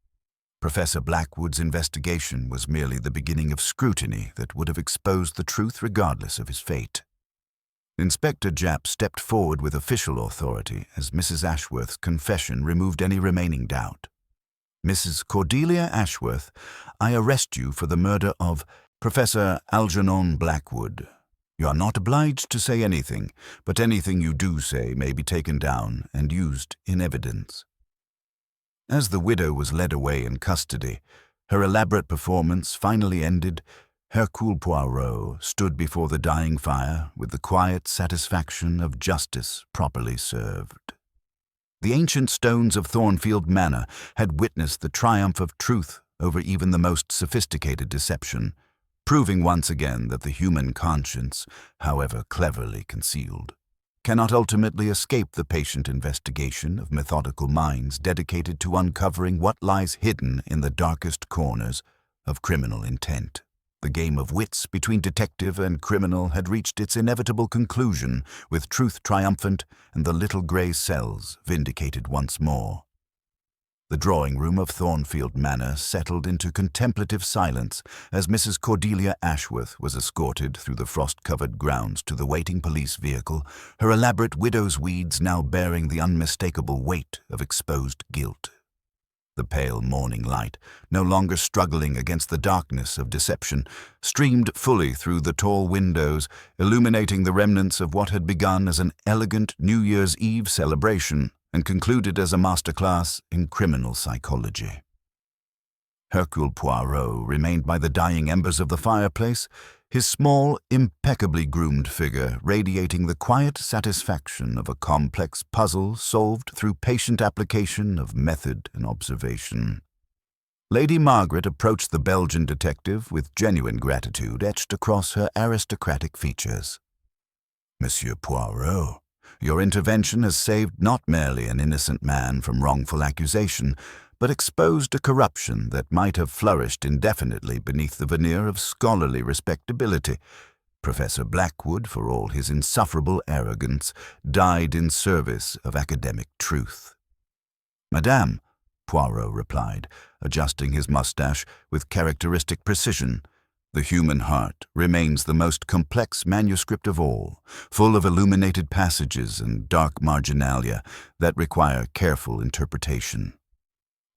Professor Blackwood's investigation was merely the beginning of scrutiny that would have exposed the truth regardless of his fate. Inspector Japp stepped forward with official authority as Mrs. Ashworth's confession removed any remaining doubt. Mrs. Cordelia Ashworth, I arrest you for the murder of Professor Algernon Blackwood. You are not obliged to say anything, but anything you do say may be taken down and used in evidence. As the widow was led away in custody, her elaborate performance finally ended, Hercule Poirot stood before the dying fire with the quiet satisfaction of justice properly served. The ancient stones of Thornfield Manor had witnessed the triumph of truth over even the most sophisticated deception, proving once again that the human conscience, however cleverly concealed, cannot ultimately escape the patient investigation of methodical minds dedicated to uncovering what lies hidden in the darkest corners of criminal intent. The game of wits between detective and criminal had reached its inevitable conclusion, with truth triumphant and the little grey cells vindicated once more. The drawing-room of Thornfield Manor settled into contemplative silence as Mrs. Cordelia Ashworth was escorted through the frost-covered grounds to the waiting police vehicle, her elaborate widow's weeds now bearing the unmistakable weight of exposed guilt. The pale morning light, no longer struggling against the darkness of deception, streamed fully through the tall windows, illuminating the remnants of what had begun as an elegant New Year's Eve celebration and concluded as a masterclass in criminal psychology. Hercule Poirot remained by the dying embers of the fireplace, his small, impeccably groomed figure radiating the quiet satisfaction of a complex puzzle solved through patient application of method and observation. Lady Margaret approached the Belgian detective with genuine gratitude etched across her aristocratic features. "Monsieur Poirot, your intervention has saved not merely an innocent man from wrongful accusation, but exposed a corruption that might have flourished indefinitely beneath the veneer of scholarly respectability. Professor Blackwood, for all his insufferable arrogance, died in service of academic truth." "Madame," Poirot replied, adjusting his mustache with characteristic precision, "the human heart remains the most complex manuscript of all, full of illuminated passages and dark marginalia that require careful interpretation."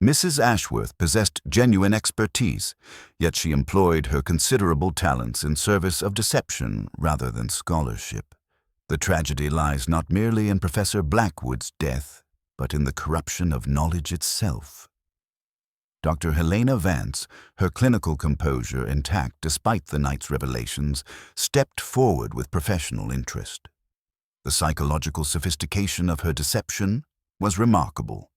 Mrs. Ashworth possessed genuine expertise, yet she employed her considerable talents in service of deception rather than scholarship. The tragedy lies not merely in Professor Blackwood's death, but in the corruption of knowledge itself. Dr. Helena Vance, her clinical composure intact despite the night's revelations, stepped forward with professional interest. The psychological sophistication of her deception was remarkable.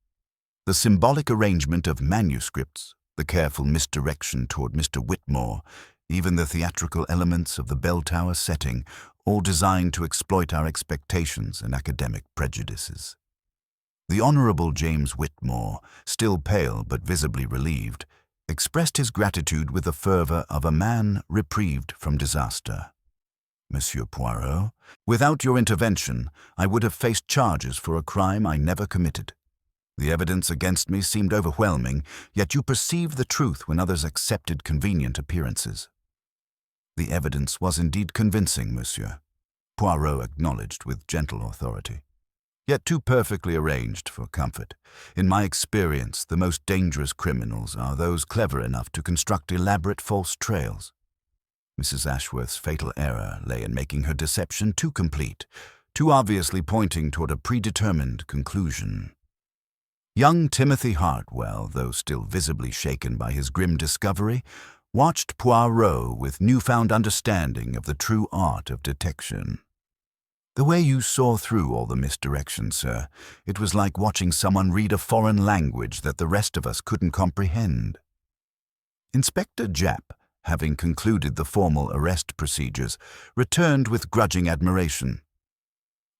The symbolic arrangement of manuscripts, the careful misdirection toward Mr. Whitmore, even the theatrical elements of the bell tower setting, all designed to exploit our expectations and academic prejudices. The Honorable James Whitmore, still pale but visibly relieved, expressed his gratitude with the fervor of a man reprieved from disaster. "Monsieur Poirot, without your intervention, I would have faced charges for a crime I never committed. The evidence against me seemed overwhelming, yet you perceived the truth when others accepted convenient appearances." "The evidence was indeed convincing, monsieur," Poirot acknowledged with gentle authority, "yet too perfectly arranged for comfort. In my experience, the most dangerous criminals are those clever enough to construct elaborate false trails." Mrs. Ashworth's fatal error lay in making her deception too complete, too obviously pointing toward a predetermined conclusion. Young Timothy Hartwell, though still visibly shaken by his grim discovery, watched Poirot with newfound understanding of the true art of detection. "The way you saw through all the misdirection, sir, it was like watching someone read a foreign language that the rest of us couldn't comprehend." Inspector Japp, having concluded the formal arrest procedures, returned with grudging admiration.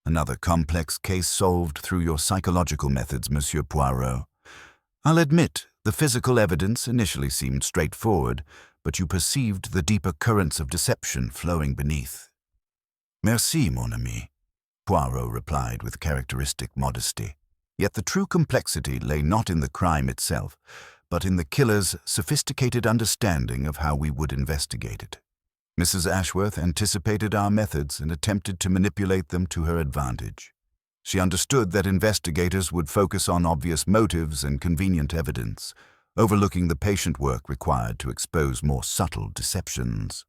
"Another complex case solved through your psychological methods, Monsieur Poirot. I'll admit, the physical evidence initially seemed straightforward, but you perceived the deeper currents of deception flowing beneath." "Merci, mon ami," Poirot replied with characteristic modesty. Yet the true complexity lay not in the crime itself, but in the killer's sophisticated understanding of how we would investigate it. Mrs. Ashworth anticipated our methods and attempted to manipulate them to her advantage. She understood that investigators would focus on obvious motives and convenient evidence, overlooking the patient work required to expose more subtle deceptions.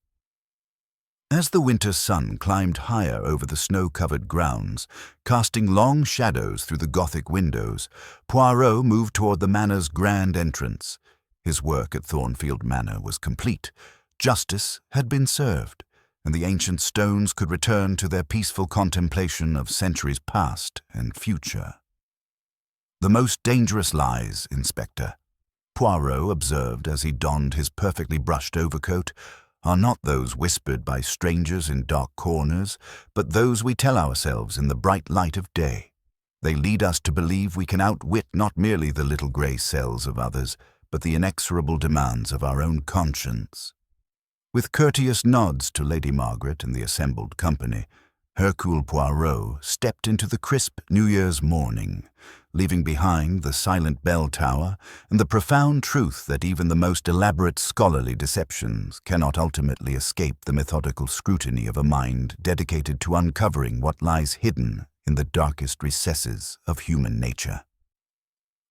As the winter sun climbed higher over the snow-covered grounds, casting long shadows through the Gothic windows, Poirot moved toward the manor's grand entrance. His work at Thornfield Manor was complete. Justice had been served, and the ancient stones could return to their peaceful contemplation of centuries past and future. "The most dangerous lies, Inspector," Poirot observed as he donned his perfectly brushed overcoat, are not those whispered by strangers in dark corners, but those we tell ourselves in the bright light of day. They lead us to believe we can outwit not merely the little grey cells of others, but the inexorable demands of our own conscience. With courteous nods to Lady Margaret and the assembled company, Hercule Poirot stepped into the crisp New Year's morning, leaving behind the silent bell tower and the profound truth that even the most elaborate scholarly deceptions cannot ultimately escape the methodical scrutiny of a mind dedicated to uncovering what lies hidden in the darkest recesses of human nature.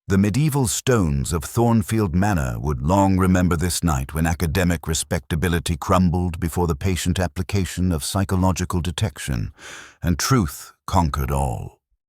The medieval stones of Thornfield Manor would long remember this night when academic respectability crumbled before the patient application of psychological detection, and truth conquered all.